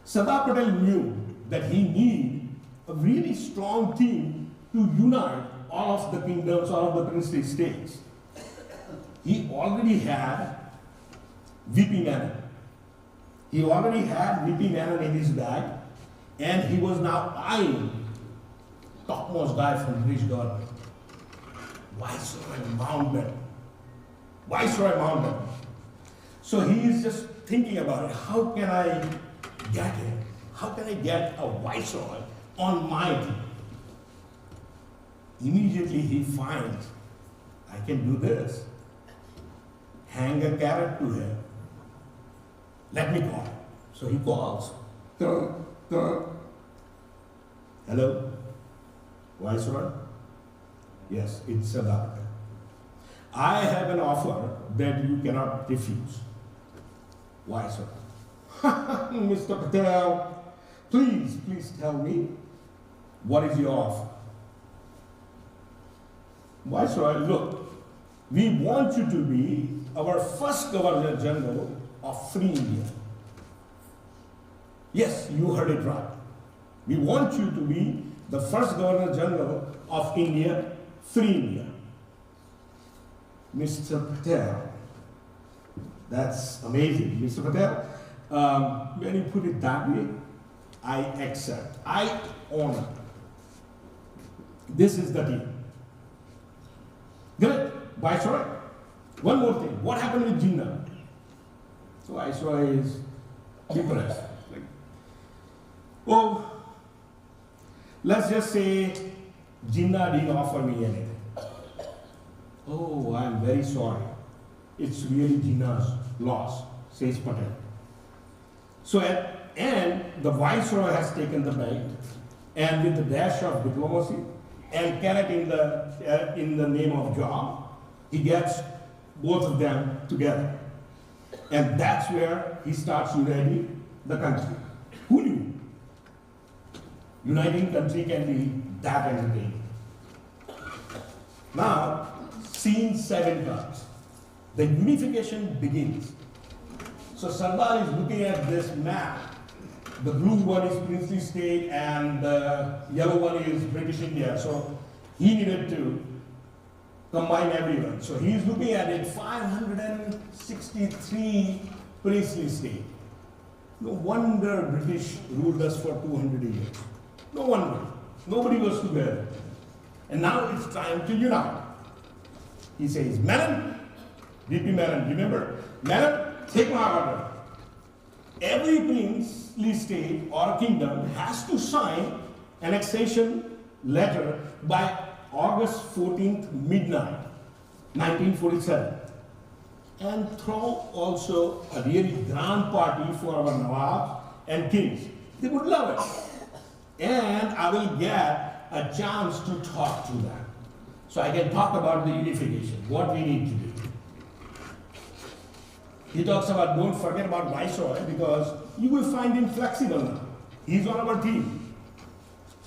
Speaker 9: Sardar Patel knew that he needed a really strong team to unite all of the kingdoms, all of the princely states. He already had VP Menon. He already had VP Menon in his bag, and he was now eyeing topmost guy from British government, Viceroy Mountbatten. Viceroy Mountbatten. So he is just thinking about it. How can I get him? How can I get a Viceroy on my team? Immediately he finds, I can do this. Hang a carrot to him. Let me call. So he calls. Hello? Viceroy? Yes, it's Sardar Patel. I have an offer that you cannot refuse. Viceroy. Mr. Patel, please tell me, what is your offer? Viceroy, look, we want you to be our first Governor General of Free India. Yes, you heard it right. We want you to be the first Governor General of India, Free India. Mr. Patel, that's amazing. Mr. Patel, when you put it that way, I accept, I honor. This is the deal. Good, Viceroy. One more thing, what happened with Jinnah? So Viceroy is depressed. Oh, let's just say Jinnah didn't offer me anything. Oh, I'm very sorry. It's really Jinnah's loss, says Patel. So at end, the viceroy has taken the bait, and with the dash of diplomacy and carrot in the name of job, he gets both of them together. And that's where he starts uniting the country. Who knew? Uniting country can be that entertaining. Now, scene 7 comes. The unification begins. So Sardar is looking at this map. The blue one is princely state and the yellow one is British India. So he needed to combine everyone. So he's looking at it, 563 princely state. No wonder British ruled us for 200 years. No wonder. Nobody was together. And now it's time to unite. He says, Madam, VP Madam, remember, Madam, take my order. Every princely state or kingdom has to sign annexation letter by August 14th midnight, 1947. And throw also a really grand party for our Nawabs and kings. They would love it. And I will get a chance to talk to them. So I can talk about the unification, what we need to do. He talks about don't forget about Viceroy because you will find him flexible now. He's on our team.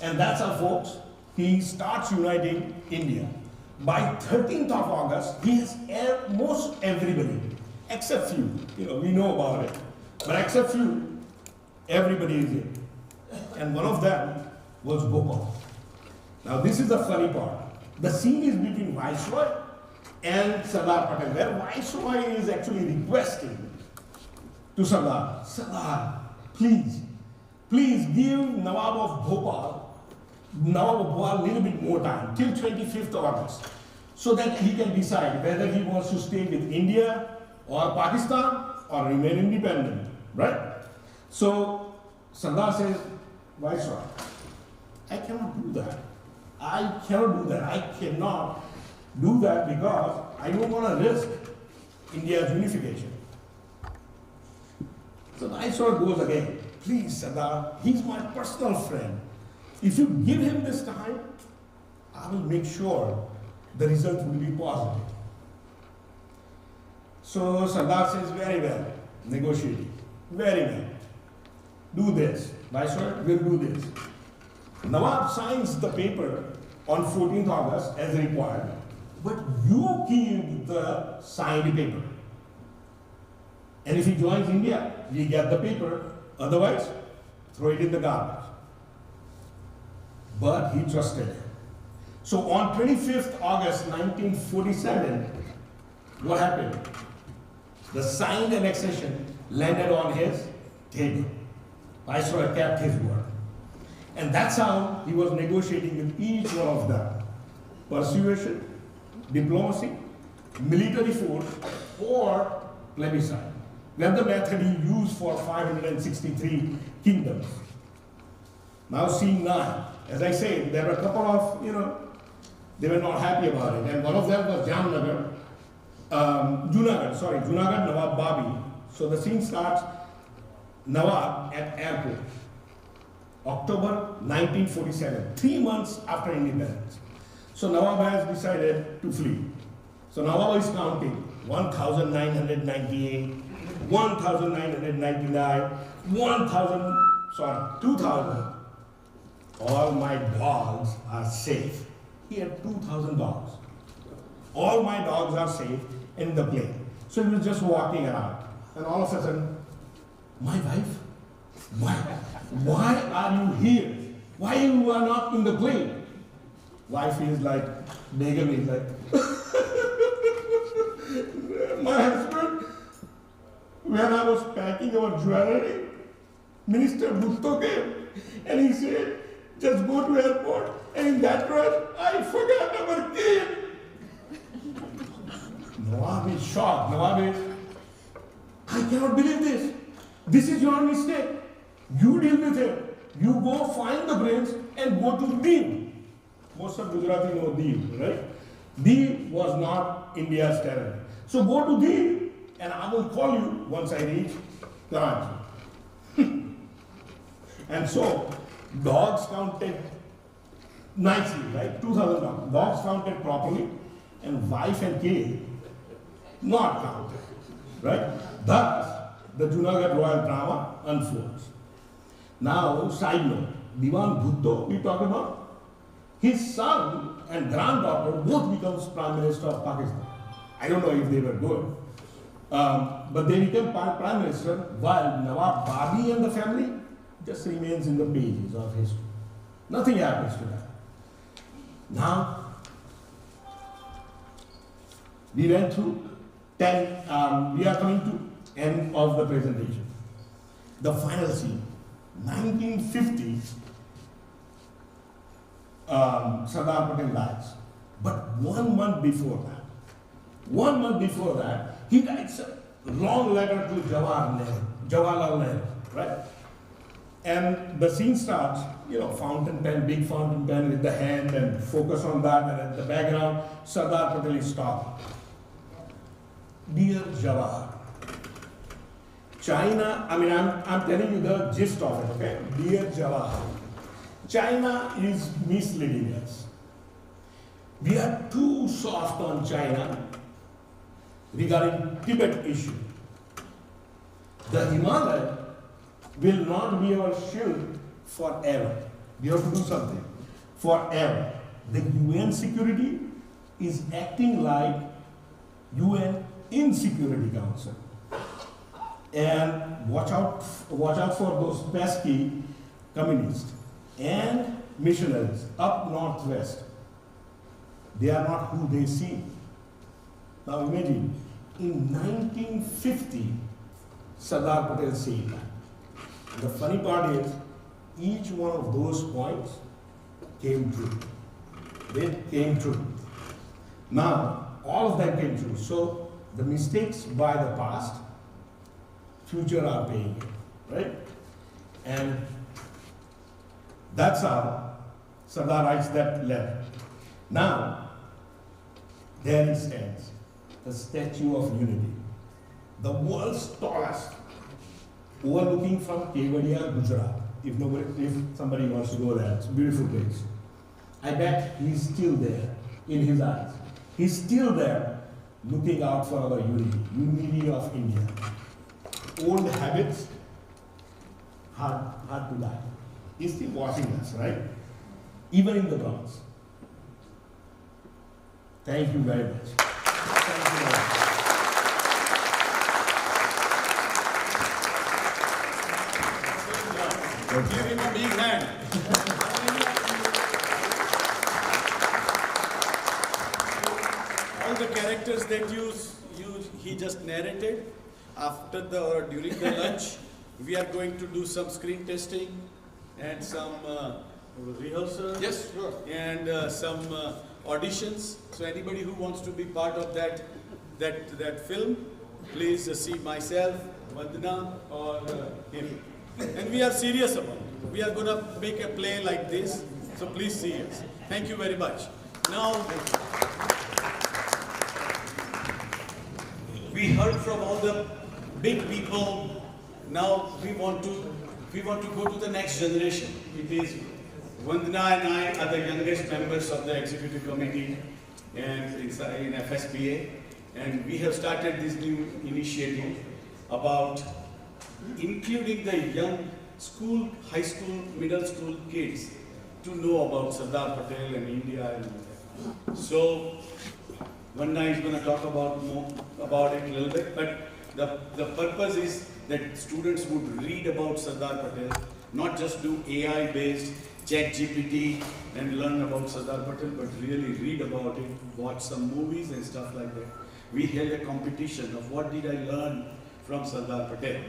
Speaker 9: And that's how, folks, he starts uniting India. By 13th of August, he has most everybody, except few. We know about it. But except few, everybody is in. And one of them was Bhopal. Now this is the funny part. The scene is between Viceroy and Sardar Patel, where Viceroy is actually requesting to Sardar, Sardar, please give Nawab of Bhopal a little bit more time, till 25th August, so that he can decide whether he wants to stay with India or Pakistan or remain independent, right? So Sardar says, Viceroy, I cannot do that. I cannot do that because I don't want to risk India's unification. So the Viceroy goes again, please Sardar, he's my personal friend. If you give him this time, I will make sure the result will be positive. So Sardar says, very well, negotiating, very well. Do this, Viceroy, we'll do this. Nawab signs the paper on 14th August as required, but you keep the signed paper. And if he joins India, we get the paper, otherwise, throw it in the garbage. But he trusted him. So on 25th August 1947, what happened? The signed annexation landed on his table. Viceroy kept his word. And that's how he was negotiating with each one of them. Persuasion, diplomacy, military force, or plebiscite. That's the method he used for 563 kingdoms. Now scene 9. As I said, there were a couple of, they were not happy about it. And one of them was Junagadh Nawab Babi. So the scene starts, Nawab at airport. October 1947, 3 months after independence. So Nawab has decided to flee. So Nawab is counting 1,998, 1,999, 2,000. All my dogs are safe. He had 2,000 dogs. All my dogs are safe in the plane. So he was just walking around. And all of a sudden, my wife? Why are you here? Why you are not in the plane? Wife is like, Begum is like, my husband, when I was packing our jewelry, Minister Bhutto came and he said, just go to airport, and in that rush, I forgot our kid. Nawab is shocked. Nawab is, I cannot believe this. This is your mistake. You deal with it. you go find the brains and go to Diu. Most of Gujarati know Diu, right? Diu was not India's territory. So go to Diu and I will call you once I reach Karachi. And so dogs counted nicely, right? 2,000 dogs. Dogs counted properly and wife and kid not counted, right? Thus, the Junagadh royal drama unfolds. Now, side note, Diwan Bhutto, we talked about, his son and granddaughter both becomes Prime Minister of Pakistan. I don't know if they were good, but they became Prime Minister while Nawab Babi and the family just remains in the pages of history. Nothing happens to them. Now, we went through 10, we are coming to end of the presentation. The final scene, 1950, Sardar Patel dies. But 1 month before that, he writes a long letter to Jawaharlal Nehru, right? And the scene starts, fountain pen, big fountain pen with the hand and focus on that, and in the background, Sardar Patel is talking. Dear Jawahar, China, I'm telling you the gist of it, okay? Dear Jawahar, China is misleading us. We are too soft on China regarding Tibet issue. The Himalaya will not be our shield forever. We have to do something forever. The UN security is acting like UN Insecurity Council. And watch out for those pesky communists and missionaries up northwest. They are not who they seem. Now imagine, in 1950, Sardar Patel said that. The funny part is, each one of those points came true. They came true. Now, all of them came true. So, the mistakes by the past, future are paying it, right? And that's how Sardar writes that letter. Now, there he stands, the Statue of Unity, the world's tallest, overlooking from Kevadia, Gujarat. If somebody wants to go there, it's a beautiful place. I bet he's still there in his eyes. He's still there looking out for our unity of India. Old habits, hard to die. He's still watching us, right? Even in the Bronx. Thank you very much. Thank you very much.
Speaker 2: Give him a big hand. All the characters that he just narrated, after or during the lunch, we are going to do some screen testing and some rehearsal. Yes, sure. And some auditions. So anybody who wants to be part of that film, please see myself, Vandana, or him. And we are serious about it. We are going to make a play like this. So please see us. Thank you very much. Now, we heard from all the big people. Now we want to go to the next generation. It is Vandana and I are the youngest members of the executive committee and in FSPA, and we have started this new initiative about including the young school, high school, middle school kids to know about Sardar Patel and India. And so Vandana is going to talk about it a little bit, but the purpose is that students would read about Sardar Patel, not just do AI-based ChatGPT and learn about Sardar Patel, but really read about it, watch some movies and stuff like that. We held a competition of what did I learn from Sardar Patel.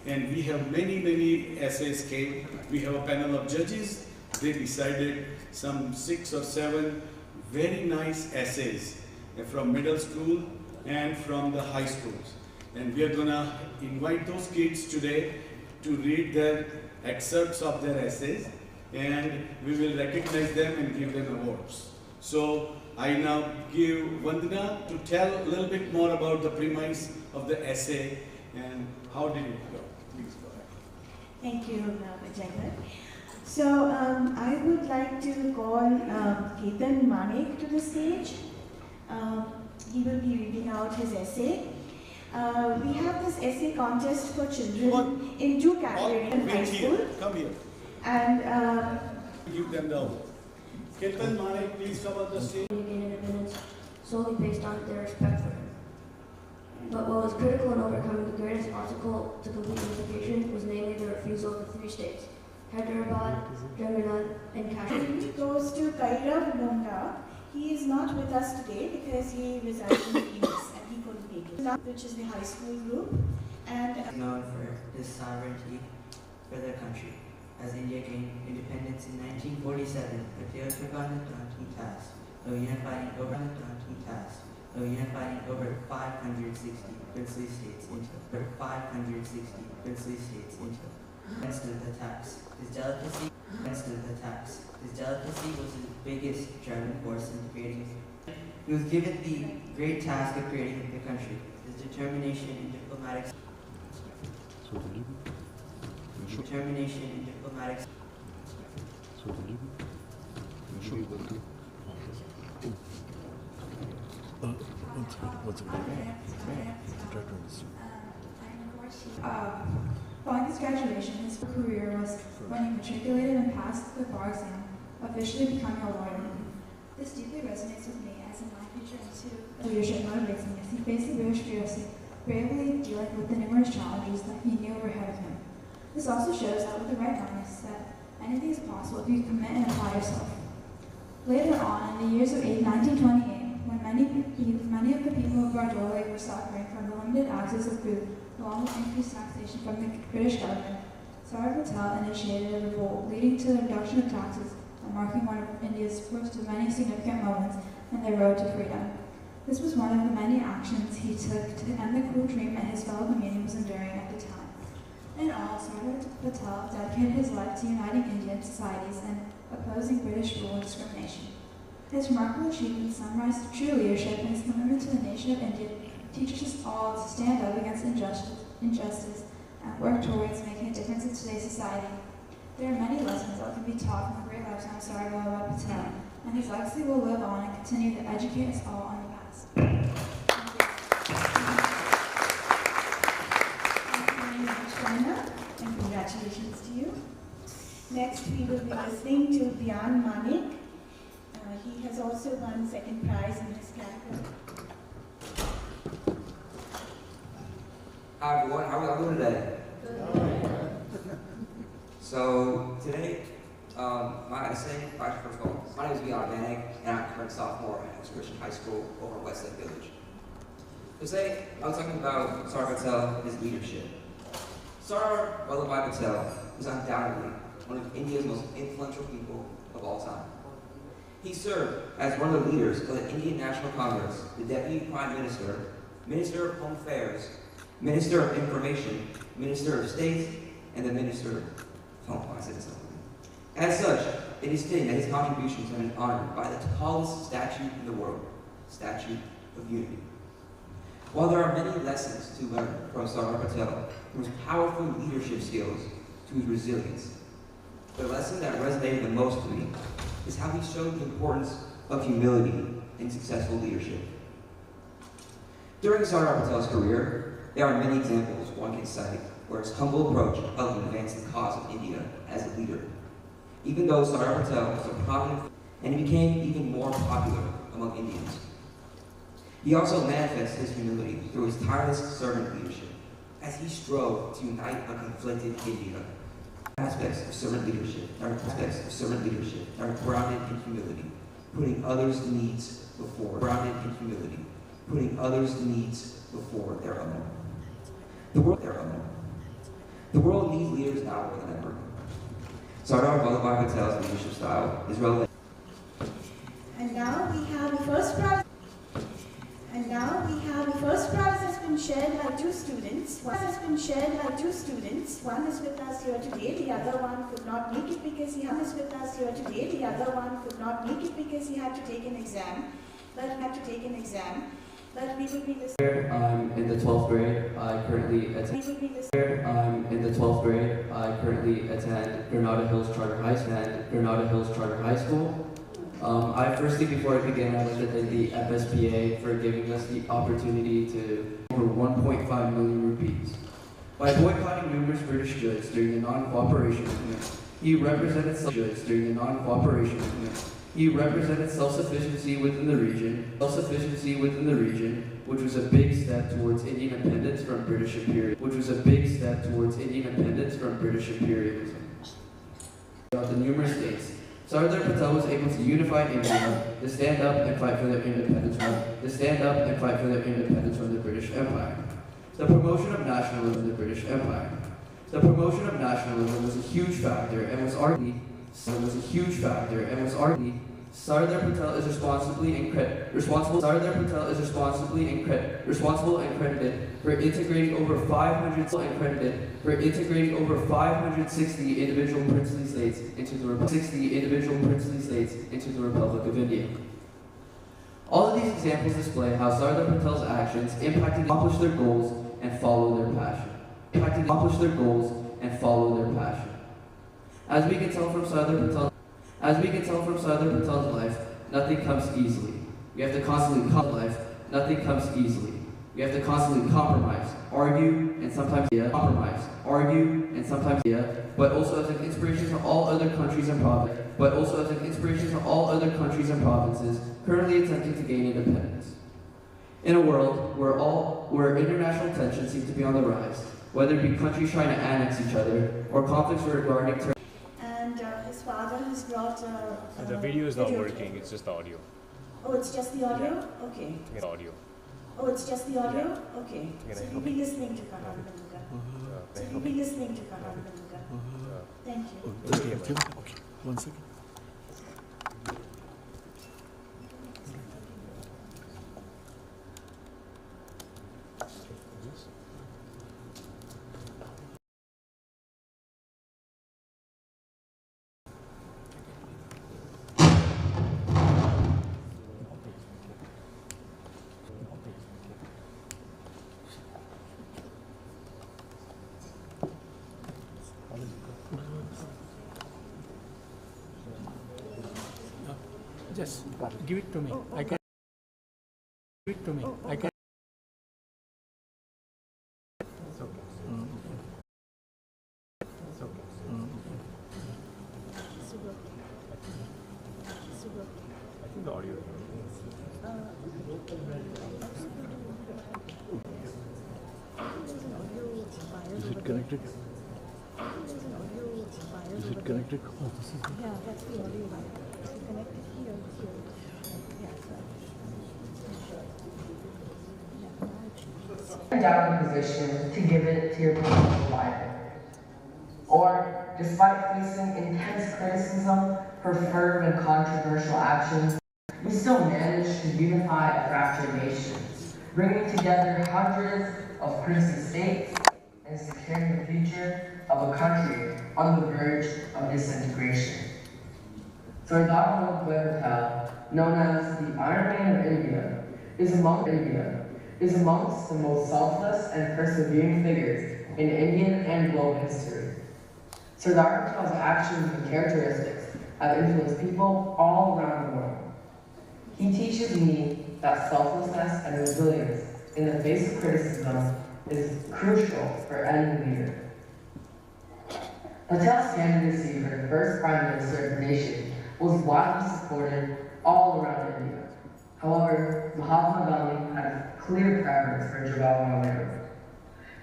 Speaker 2: And we have many essays came. We have a panel of judges. They decided some 6 or 7 very nice essays from middle school and from the high schools. And we are gonna invite those kids today to read their excerpts of their essays, and we will recognize them and give them awards. So I now give Vandana to tell a little bit more about the premise of the essay and how did it go. Please go ahead.
Speaker 5: Thank you, Vijay. So I would like to call Ketan Manik to the stage. He will be reading out his essay. We have this essay contest for children in two categories in high school.
Speaker 2: Come here.
Speaker 5: And
Speaker 2: Give them the award. Ketan Manik, please come on the stage.
Speaker 10: Gain independence solely based on their respect for him. But what was critical in overcoming the greatest obstacle to complete unification was namely the refusal of the three states, Hyderabad, Jamuna, and Kashmir.
Speaker 5: it goes to Kairav Longa. He is not with us today because he resides in Phoenix and he couldn't make it, which is the high school group. And
Speaker 11: known for his sovereignty for their country. As India gained independence in 1947, Patel took on the daunting task of unifying over 560 princely states into against the tax. His delicacy was his biggest driving force in creating. He was given the great task of creating the country. His determination in diplomatic.
Speaker 12: Following his graduation, his career was when he matriculated and passed the bar exam, officially becoming a lawyer. This deeply resonates with me as in my future into leadership motivates me as he faced the British bureaucracy, bravely dealing with the numerous challenges that he knew were ahead of him. This also shows that with the right mindset, anything is possible if you commit and apply yourself. Later on, in the years of 1928, when many of the people of Bardoli were suffering from the limited access of food, along with increased taxation from the British government, Sardar Patel initiated a revolt leading to the reduction of taxes and marking one of India's first of many significant moments in their road to freedom. This was one of the many actions he took to end the cruel treatment his fellow Dominion was enduring at the time. In all, Sardar Patel dedicated his life to uniting Indian societies and opposing British rule and discrimination. His remarkable achievements summarize true leadership and his commitment to the nation of India teaches us all to stand up against injustice and work towards making a difference in today's society. There are many lessons that can be taught from the great lifetime of Sardar Patel, and his legacy will live on and continue to educate us all on the past. Thank you very much, China, and congratulations to you. Next, we will be listening to Bian Manik. He has also won second prize in his category.
Speaker 13: Hi everyone, how are we all doing today? So today, my essay, first of all, my name is Bian Manik, and I'm a current sophomore at Christian High School over in Westlake Village. Today, I was talking about Sardar Patel and his leadership. Sardar Patel is undoubtedly one of India's most influential people of all time. He served as one of the leaders of the Indian National Congress, the Deputy Prime Minister, Minister of Home Affairs, Minister of Information, Minister of State, and the Minister of Home Affairs. As such, it is fitting that his contributions have been honored by the tallest statue in the world, Statue of Unity. While there are many lessons to learn from Sardar Patel, from his powerful leadership skills to his resilience, the lesson that resonated the most to me is how he showed the importance of humility in successful leadership. During Sardar Patel's career, there are many examples one can cite where his humble approach helped him advance the cause of India as a leader. Even though Sardar Patel was a prominent, and he became even more popular among Indians. He also manifests his humility through his tireless servant leadership, as he strove to unite a conflicted India. Aspects of servant leadership are grounded in humility, putting others' needs before their own. The world needs leaders now more than ever. Sardar Patel's leadership style is relevant.
Speaker 5: And now we have the first prize. Has been shared. shared by two students. One has been shared by two students. One is with us here today. The other one could not make it because he is with us here today. The other one could not make it because he had to take an exam. But we will be listening.
Speaker 14: I'm in the 12th grade. I currently attend. I currently attend Granada Hills Charter High School. I firstly, before I begin, I would like to thank the FSPA for giving us the opportunity to over 1.5 million rupees. By boycotting numerous British goods during the non-cooperation movement, he represented self-sufficiency within the region, which was a big step towards Indian independence from British imperialism. Throughout the numerous states, Sardar Patel was able to unify India to stand up and fight for their independence from the British Empire. The promotion of nationalism was a huge factor and was arguably Sardar Patel is responsible and credited for integrating over 560 individual princely states into the Republic of India. All of these examples display how Sardar Patel's actions impacted accomplish their goals and follow their passion. As we can tell from Sardar Patel's life, nothing comes easily. We have to constantly compromise, argue, and sometimes but also as an inspiration to all other countries and provinces currently attempting to gain independence. In a world where international tensions seem to be on the rise, whether it be countries trying to annex each other or conflicts regarding territory.
Speaker 5: And his father has brought
Speaker 15: the video is not working, it's just the audio.
Speaker 5: Oh, it's just the audio?
Speaker 15: Yeah.
Speaker 5: Okay.
Speaker 15: The audio.
Speaker 5: Oh, it's just the audio?
Speaker 15: Yeah.
Speaker 5: Okay.
Speaker 15: Yeah.
Speaker 5: So you'll be listening to Kanan Beluga. Thank you.
Speaker 15: Okay, one second.
Speaker 7: Just give it to me. I can give it to me. I can. It's okay. It's okay.
Speaker 15: I think the audio. Is it connected? Is it connected? Oh, this is.
Speaker 16: Yeah, that's the audio. Connected here.
Speaker 17: Down the position to give it to your political rival. Or, despite facing intense criticism for firm and controversial actions, we still managed to unify a fractured nation, bringing together hundreds of princely states and securing the future of a country on the verge of disintegration. Sardar Patel, known as the Iron Man of India, is amongst the most selfless and persevering figures in Indian and global history. Sardar Patel's actions and characteristics have influenced people all around the world. He teaches me that selflessness and resilience in the face of criticism is crucial for any leader. Patel's candidacy for the first Prime Minister of the nation was widely supported all around India. However, Mahatma Gandhi had a clear preference for Jawaharlal Nehru.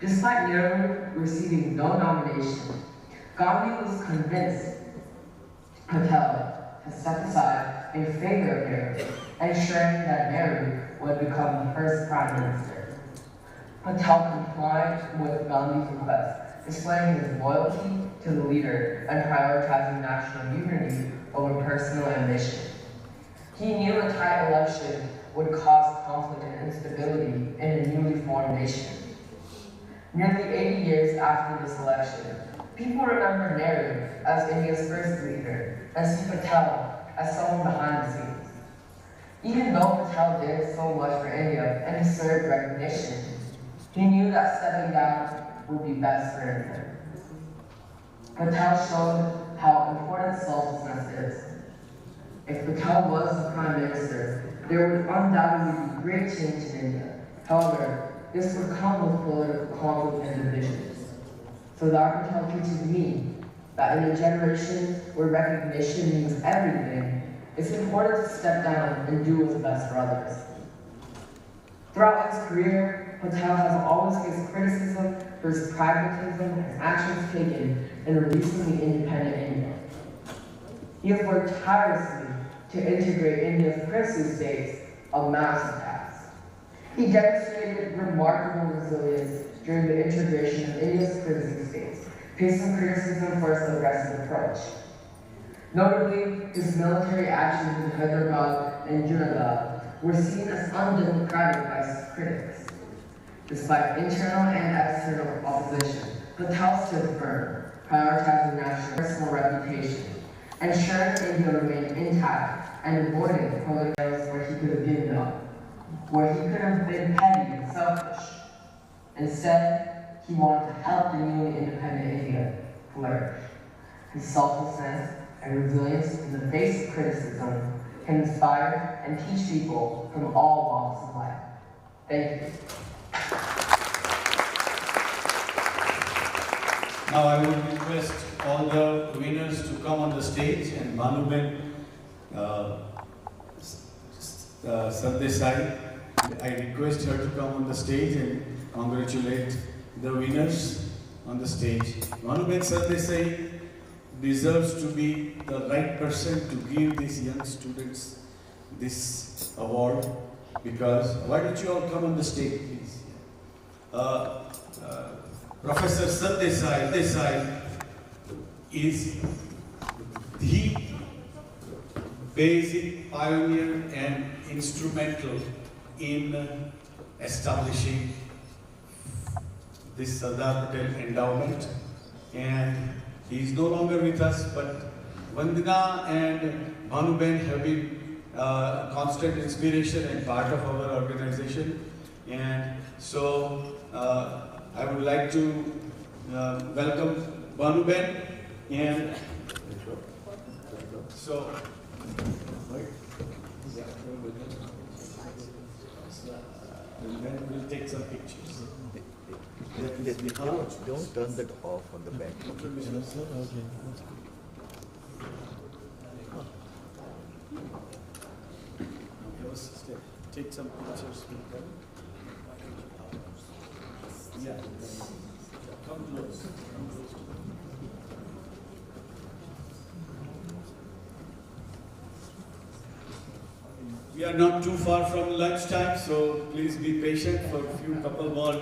Speaker 17: Despite Nehru receiving no nomination, Gandhi was convinced Patel to step aside in favor of Nehru, ensuring that Nehru would become the first Prime Minister. Patel complied with Gandhi's request, displaying his loyalty to the leader and prioritizing national unity over personal ambition. He knew a tight election would cause conflict and instability in a newly formed nation, Nearly 80 years after this election, people remember Nehru as India's first leader, and see Patel as someone behind the scenes. Even though Patel did so much for India and deserved recognition, he knew that stepping down would be best for India. Patel showed how important selflessness is. If Patel was the Prime Minister, there would undoubtedly be great change in India. However, this would come with political conflict and divisions. Sardar Patel teaches me that in a generation where recognition means everything, it's important to step down and do what's best for others. Throughout his career, Patel has always faced criticism for his pragmatism and actions taken in releasing the independent India. He has worked tirelessly to integrate India's princely states, a massive task. He demonstrated remarkable resilience during the integration of India's princely states, facing criticism for his aggressive approach. Notably, his military actions in Hyderabad and Junagadh were seen as undemocratic by his critics. Despite internal and external opposition, Patel stood firm, prioritizing national personal reputation, ensuring India remained intact and avoiding political areas where he could have given up, where he could have been petty and selfish. Instead, he wanted to help the newly independent India flourish. His selflessness and resilience in the face of criticism can inspire and teach people from all walks of life. Thank you.
Speaker 2: Now I would request all the winners to come on the stage, and Bhanuben Sardesai, I request her to come on the stage and congratulate the winners on the stage. Bhanuben Sardesai deserves to be the right person to give these young students this award, because why don't you all come on the stage, please? Professor Sardar Desai is the basic pioneer and instrumental in establishing this Sardar Patel endowment, and he is no longer with us, but Vandana and Bhanuben have been constant inspiration and part of our organization, and so I would like to welcome Bhanuben, and so and then we'll take some pictures.
Speaker 18: Don't turn that off on the back.
Speaker 2: Take some pictures with them. Yeah. Come close. Come close. We are not too far from lunchtime, so please be patient for a few couple more.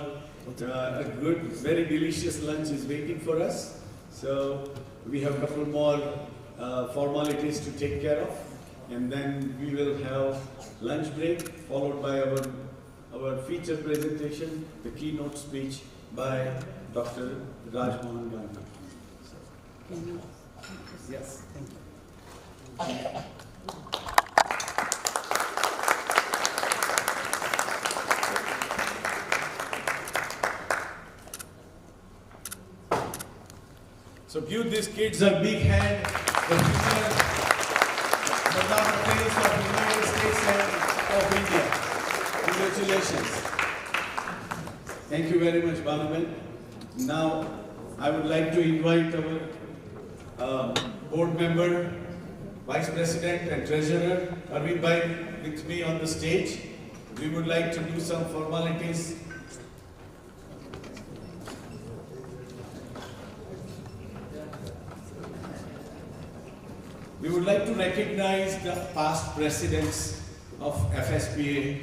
Speaker 2: A good, very delicious lunch is waiting for us. So we have a couple more formalities to take care of, and then we will have lunch break followed by our feature presentation, the keynote speech by Dr. Raj Mohan Gandhi. Yes, thank you. So give these kids a big hand. The future Sardar Patels of the United States and of India. Congratulations. Thank you very much, Bhanuben. Now, I would like to invite our board member, Vice President and Treasurer, Arvind Bhai, with me on the stage. We would like to do some formalities. We would like to recognize the past presidents of FSPA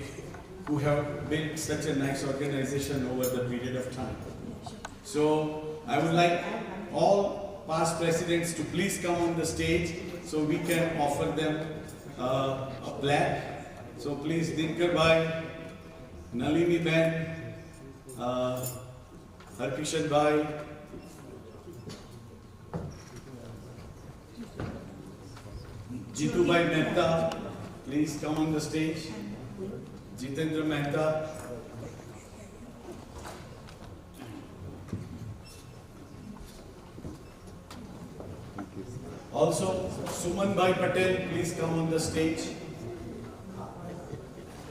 Speaker 2: who have built such a nice organization over the period of time. So I would like all past presidents to please come on the stage so we can offer them a plaque. So please, Dinkar Bhai, Nalini Ben, Harkishan Bhai, Jitu Bhai Mehta, please come on the stage. Jitendra Mehta. Also, Suman Bhai Patel, please come on the stage.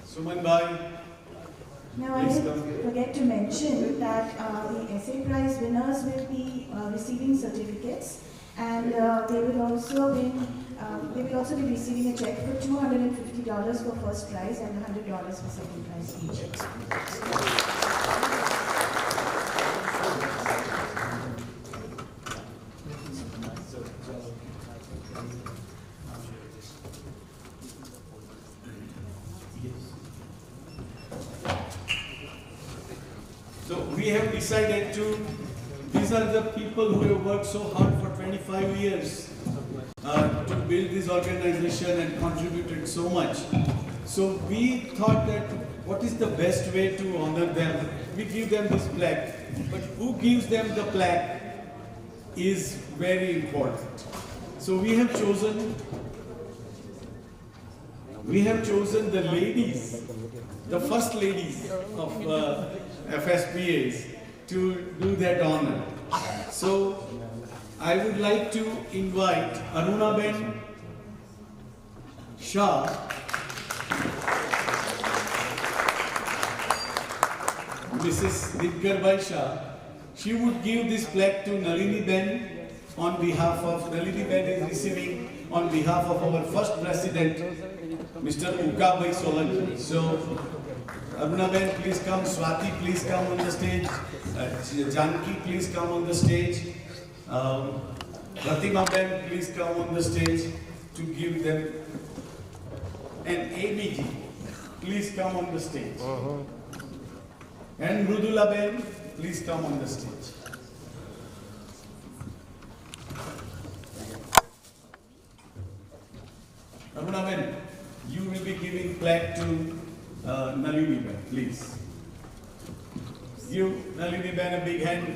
Speaker 2: Suman Bhai.
Speaker 5: Now, I did forget to mention that the essay prize winners will be receiving certificates, and they will also be receiving a check for $250 for first prize and $100 for second prize each.
Speaker 2: So we have decided these are the people who have worked so hard for 25 years to build this organization and contributed so much. So we thought that what is the best way to honor them? We give them this plaque, but who gives them the plaque is very important. So we have chosen the ladies, the first ladies of FSPAs to do that honor. So I would like to invite Arunaben Shah, Mrs. Dinkar Shah. She would give this plaque to Nalini Ben on behalf of, Nalini Ben is receiving on behalf of our first president, Mr. Uka Bhai Solanki. So Aruna Ben, please come. Swati, please come on the stage. Janki, please come on the stage. Pratima Ben, please come on the stage to give them. And ABG, please come on the stage. And Mrudula Ben, please come on the stage. Aruna Ben, you will be giving plaque to Nalini Ben, please. Give Nalini Ben a big hand.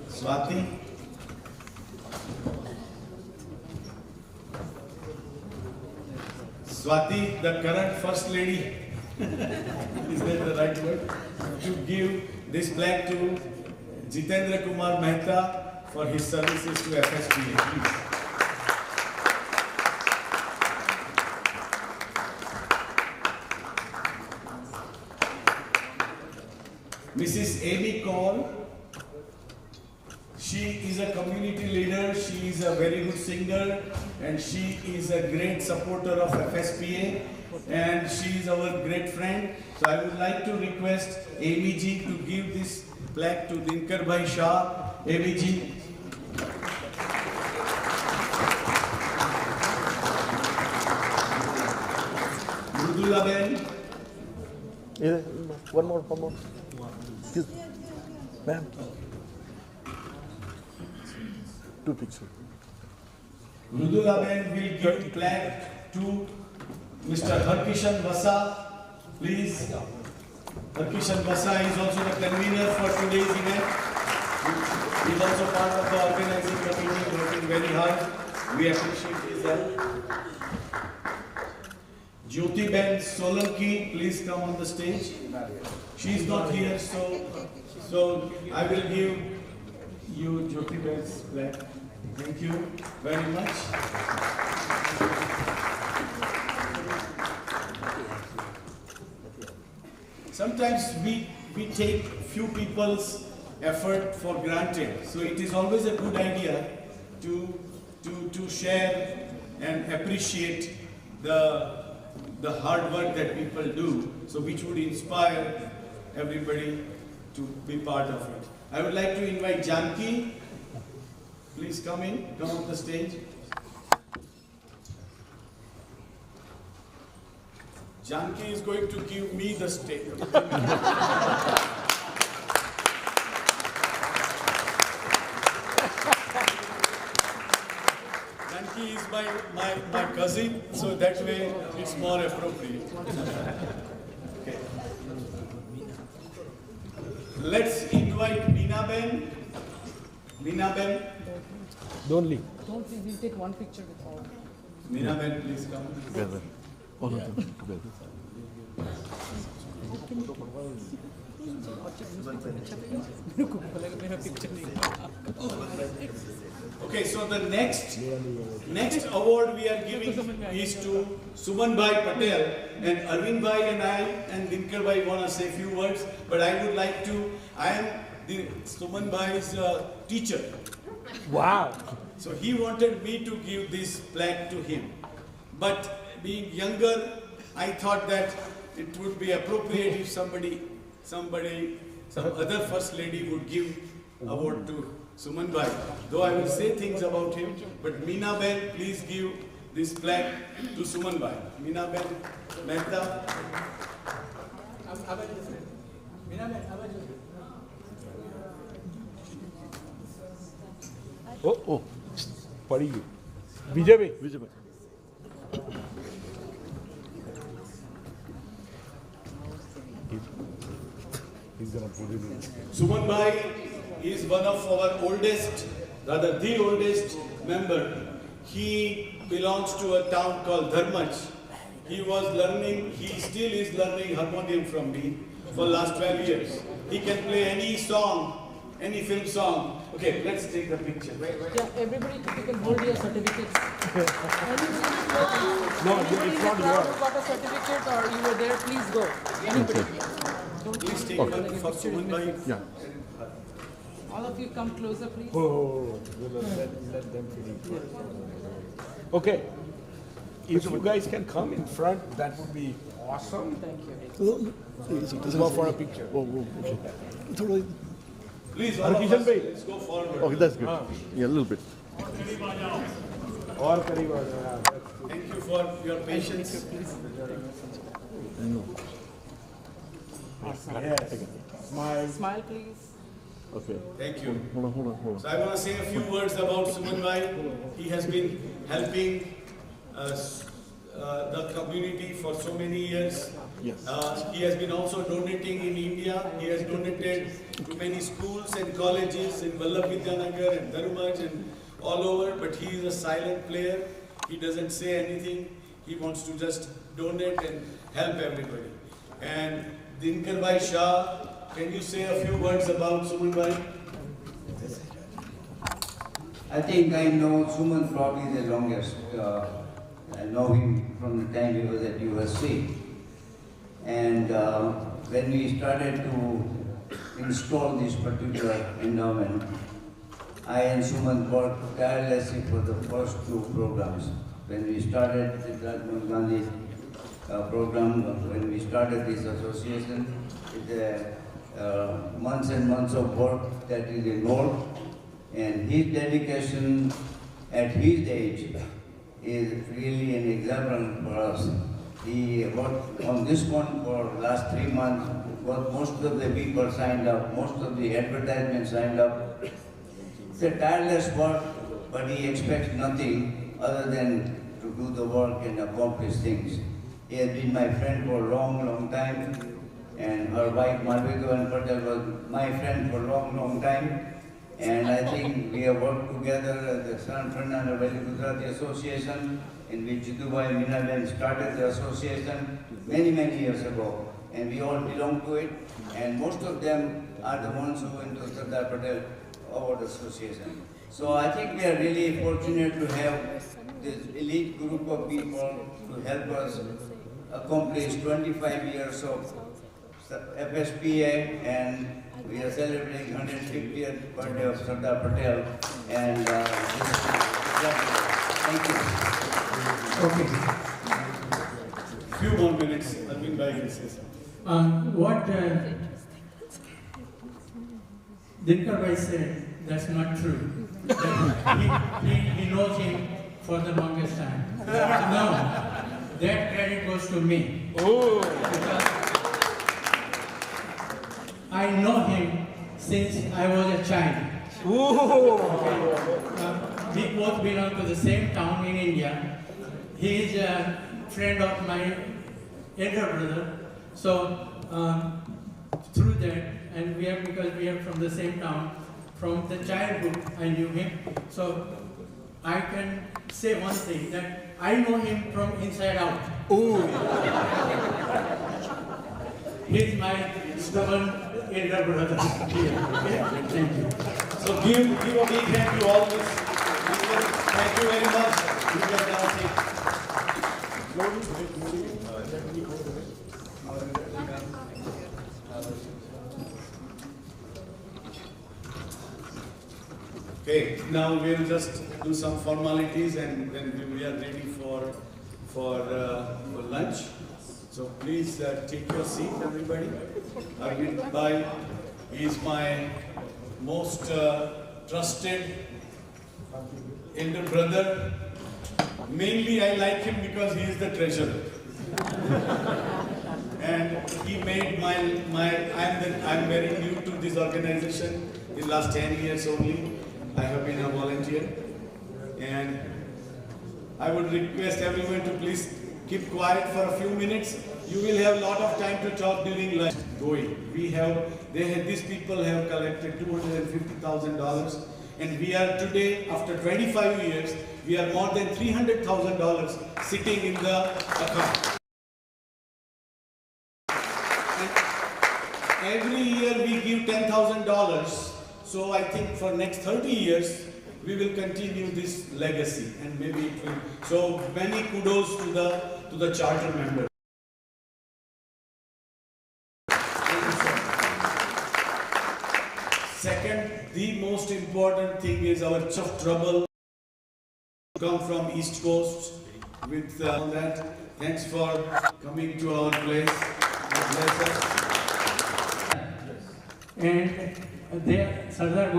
Speaker 2: Swati. Swati, the current first lady, is that the right word? To give this plaque to Jitendra Kumar Mehta for his services to FSPA, please. Mrs. Amy Kaur, she is a community leader, she is a very good singer, and she is a great supporter of FSPA, and she is our great friend. So I would like to request Amy ji to give this plaque to Dinkar Bhai Shah. Amy ji. Mrudula Ben.
Speaker 15: Yeah, one more. Excuse me. Ma'am. Two pictures.
Speaker 2: Mrudula Ben will give plaque to Mr. Harkishan Vasa. Please. Harkishan Vasa is also the convener for today's event. He is also part of the organizing committee, working very hard. We appreciate his help. Jyoti Ben Solanki, please come on the stage. She is not here, so I will give you Jyoti Ben's plaque. Thank you very much. Sometimes we take few people's effort for granted. So it is always a good idea to share and appreciate the hard work that people do, so which would inspire everybody to be part of it. I would like to invite Janki. Please come on the stage. Janki is going to give me the stage. he is my cousin, so that way it's more appropriate. Okay. Let's invite Meena Ben. Meena Ben.
Speaker 15: Don't leave.
Speaker 19: Don't leave, we'll take one picture with all.
Speaker 2: Meena Ben, please come.
Speaker 15: Together. All of them together.
Speaker 2: Okay, so the next award we are giving is to Suman Bhai Patel, and Arvind Bhai and I and Dinkar Bhai want to say a few words, but I would like to, I am Suman Bhai's teacher.
Speaker 15: Wow.
Speaker 2: So he wanted me to give this plaque to him. But being younger, I thought that it would be appropriate if some other first lady would give award to Suman Bhai. Though I will say things about him, but Meena Ben, please give this plaque to Suman Bhai. Meena Ben Mehta.
Speaker 15: Oh, पड़ी गई. विजय भाई. He's gonna put it in.
Speaker 2: Suman Bhai is one of our oldest, rather the oldest member. He belongs to a town called Dharmach. He still is learning harmonium from me for last 12 years. He can play any song, any film song. Okay, let's take the picture.
Speaker 19: Yeah, everybody, if you can hold your certificates.
Speaker 15: No, it's not yours.
Speaker 19: Who got a certificate or you were there, please go. Anybody.
Speaker 2: Please take one for Suman Bhai.
Speaker 15: Yeah.
Speaker 19: All of you come closer, please.
Speaker 15: Oh, let them finish. Okay. If you guys can come in front, that would be awesome.
Speaker 19: Thank you.
Speaker 15: Go for a picture.
Speaker 2: Please, all of us, let's go forward.
Speaker 15: Okay, that's good. Yeah, a little bit.
Speaker 2: Thank you for your patience.
Speaker 15: I know.
Speaker 2: Yes.
Speaker 15: Smile.
Speaker 19: Smile, please.
Speaker 2: Okay. Thank you.
Speaker 15: Hold on.
Speaker 2: So I want to say a few words about Suman Bhai. He has been helping the community for so many years.
Speaker 15: Yes.
Speaker 2: He has been also donating in India. He has donated to many schools and colleges in Vallabh and Dharmaj and all over, but he is a silent player. He doesn't say anything. He wants to just donate and help everybody. And Dinkar Bhai Shah, can you say a few words about Suman Bhai?
Speaker 20: I think I know Suman probably the longest. I know him from the time he was at USC. And when we started to install this particular endowment, I and Suman worked tirelessly for the first two programs. When we started the Rajiv Gandhi program, when we started this association, it's months and months of work that is involved. And his dedication at his age is really an example for us. He worked on this one for last 3 months, got most of the people signed up, most of the advertisements signed up. It's a tireless work, but he expects nothing other than to do the work and accomplish things. He has been my friend for a long time, and her wife Malvidavan Patel was my friend for a long time. And I think we have worked together at the San Fernando Valley Gujarati Association, in which Jidubhai Meena Ben started the association many years ago. And we all belong to it. And most of them are the ones who went to Sardar Patel Award Association. So I think we are really fortunate to have this elite group of people to help us accomplish 25 years of FSPA, and we are celebrating 150th birthday of Sardar Patel, and thank you.
Speaker 2: Okay. Few more minutes, Arvind Bhai will say something.
Speaker 7: What Dinkar Bhai said, that's not true. He knows him for the longest time. No, that credit goes to me.
Speaker 15: Oh.
Speaker 7: I know him since I was a child.
Speaker 15: Ooh.
Speaker 7: we both belong to the same town in India. He is a friend of my elder brother. So through that, and because we are from the same town, from the childhood I knew him. So I can say one thing, that I know him from inside out. Ooh. He's my stubborn elder brother. Thank you.
Speaker 2: So give a big hand to all these people. Thank you very much. You can now Okay, now we'll just do some formalities and then we are ready for lunch. So please take your seat, everybody. Arvind Bhai is my most trusted elder brother. Mainly I like him because he is the treasurer. And he made I'm very new to this organization. In the last 10 years only, I have been a volunteer. And I would request everyone to please keep quiet for a few minutes. You will have a lot of time to talk during lunch. These people have collected $250,000, and we are today, after 25 years, we are more than $300,000 sitting in the account. And every year we give $10,000. So I think for next 30 years, we will continue this legacy, and maybe it will. So many kudos to the charter members. Second, the most important thing is our tough trouble. Come from East Coast with all that. Thanks for coming to our place. God bless us.
Speaker 7: And Sardar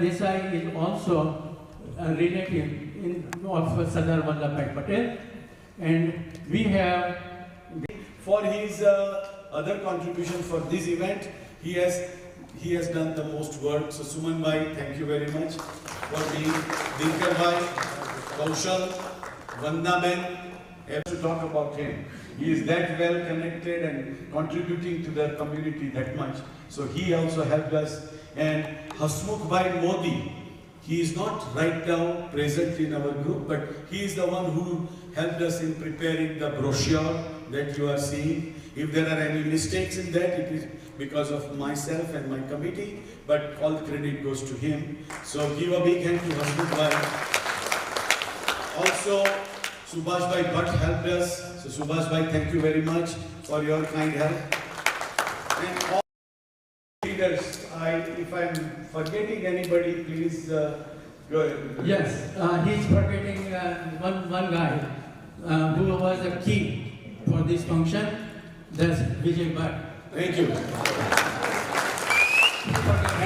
Speaker 7: Desai is also a relative of Sardar Patel. And we have,
Speaker 2: for his other contribution for this event, he has done the most work. So Suman Bhai, thank you very much for being Dinkar Bhai, Kaushal, Vanda Ben. I have to talk about him. He is that well connected and contributing to the community that much. So he also helped us. And Hasmukh Bhai Modi, he is not right now present in our group, but he is the one who helped us in preparing the brochure that you are seeing. If there are any mistakes in that, it is because of myself and my committee, but all the credit goes to him. So give a big hand to Hasmukh Bhai. Also, Subhash Bhai Bhatt helped us. So Subhash Bhai, thank you very much for your kind help. And all leaders, if I'm forgetting anybody, please go ahead.
Speaker 7: Yes, he's forgetting one guy who was a key for this function. That's Vijay Bhatt.
Speaker 2: Thank you.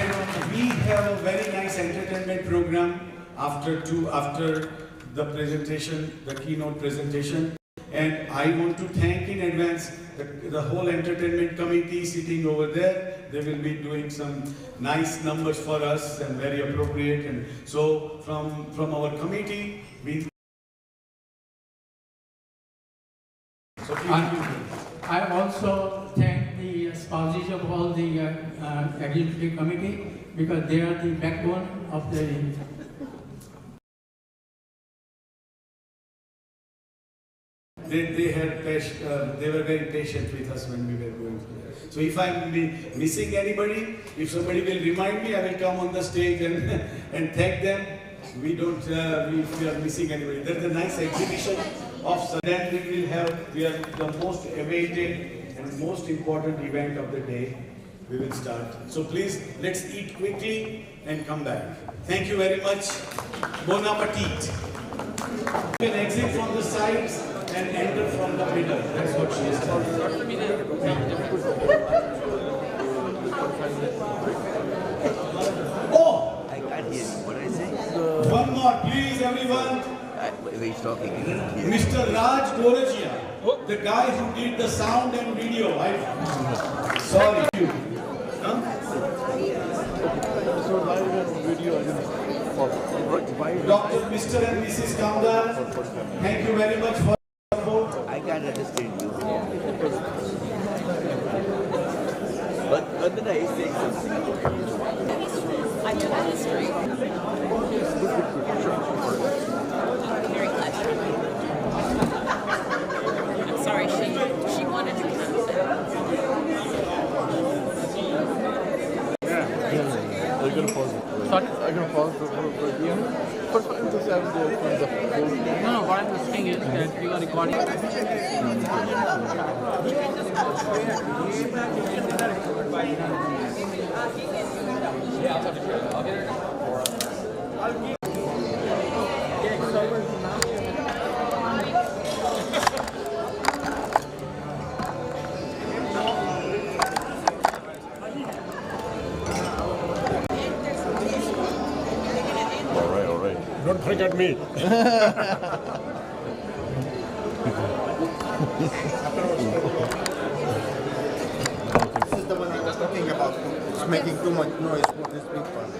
Speaker 2: And we have a very nice entertainment program after the presentation, the keynote presentation. And I want to thank in advance the whole entertainment committee sitting over there. They will be doing some nice numbers for us and very appropriate. And so from our committee,
Speaker 7: I also thank the spouses of all the executive committee, because they are the backbone of the.
Speaker 2: They were very patient with us when we were going through that. So if I'm missing anybody, if somebody will remind me, I will come on the stage and thank them. We don't, if we are missing anybody. There's a nice exhibition of then we are the most awaited and most important event of the day. We will start. So please, let's eat quickly and come back. Thank you very much. Bon appetit. You can exit from the sides and enter from the middle. That's what she is telling. Oh!
Speaker 18: I can't hear you. What did I say?
Speaker 2: One more, please, everyone.
Speaker 18: He's talking.
Speaker 2: Mr. Raj Gorajia, the guy who did the sound and video. Sorry. Huh? Dr. Mr. and Mrs. Kamdar, thank you very much for your support.
Speaker 18: I can't understand you. What did I say?
Speaker 3: I know that history. Very glad. I'm sorry, she wanted to come.
Speaker 21: Are you going to pause it? Sorry? Are you going to pause the video? First, I'm just having the
Speaker 19: No, what I'm just saying is that we are recording.
Speaker 9: All right. Don't forget me.
Speaker 22: This is the one I was talking about. It's making too much noise for this big one.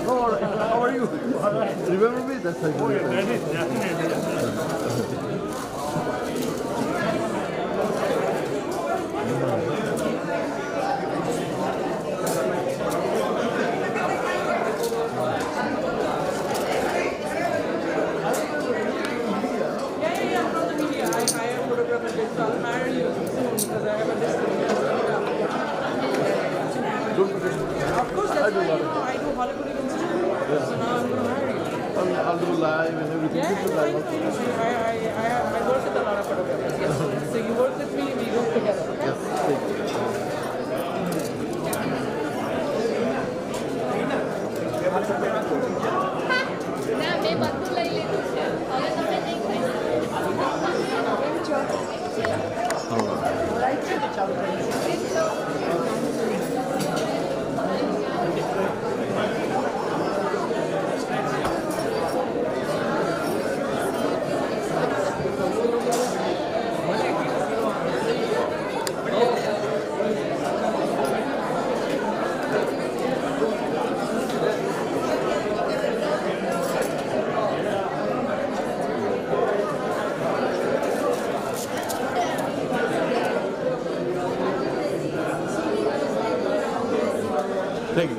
Speaker 21: How are you? Remember me? That's how you
Speaker 12: Of course, that's why, I do Hollywood events too. So now I'm going to marry you.
Speaker 21: I'll do live and everything.
Speaker 12: Yeah,
Speaker 21: You do live.
Speaker 12: I work with a lot of photographers. Yes. So you work with me, we work together. Okay?
Speaker 21: Yes, thank you. Thank you.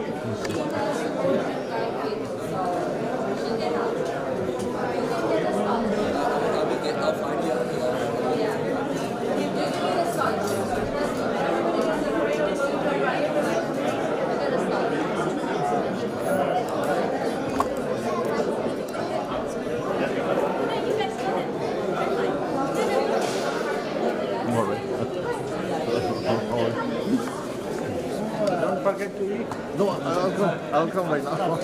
Speaker 21: Don't forget to eat. No, I'll come right now.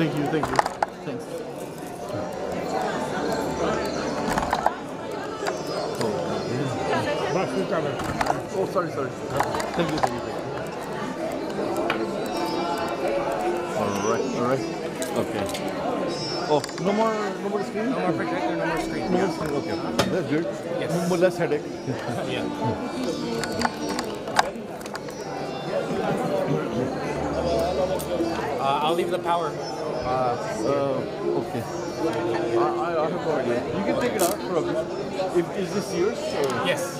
Speaker 21: Thank you, thank you. Thanks. Oh, sorry. Thank you. All right. Okay. Oh, no more screen?
Speaker 4: No more projector, no more screen.
Speaker 21: No more screen, okay. That's good.
Speaker 4: Yes.
Speaker 21: No more less headache.
Speaker 4: Yeah. I'll leave the power.
Speaker 21: Okay. I have no idea. You can take it out probably. Is this yours? Or?
Speaker 4: Yes.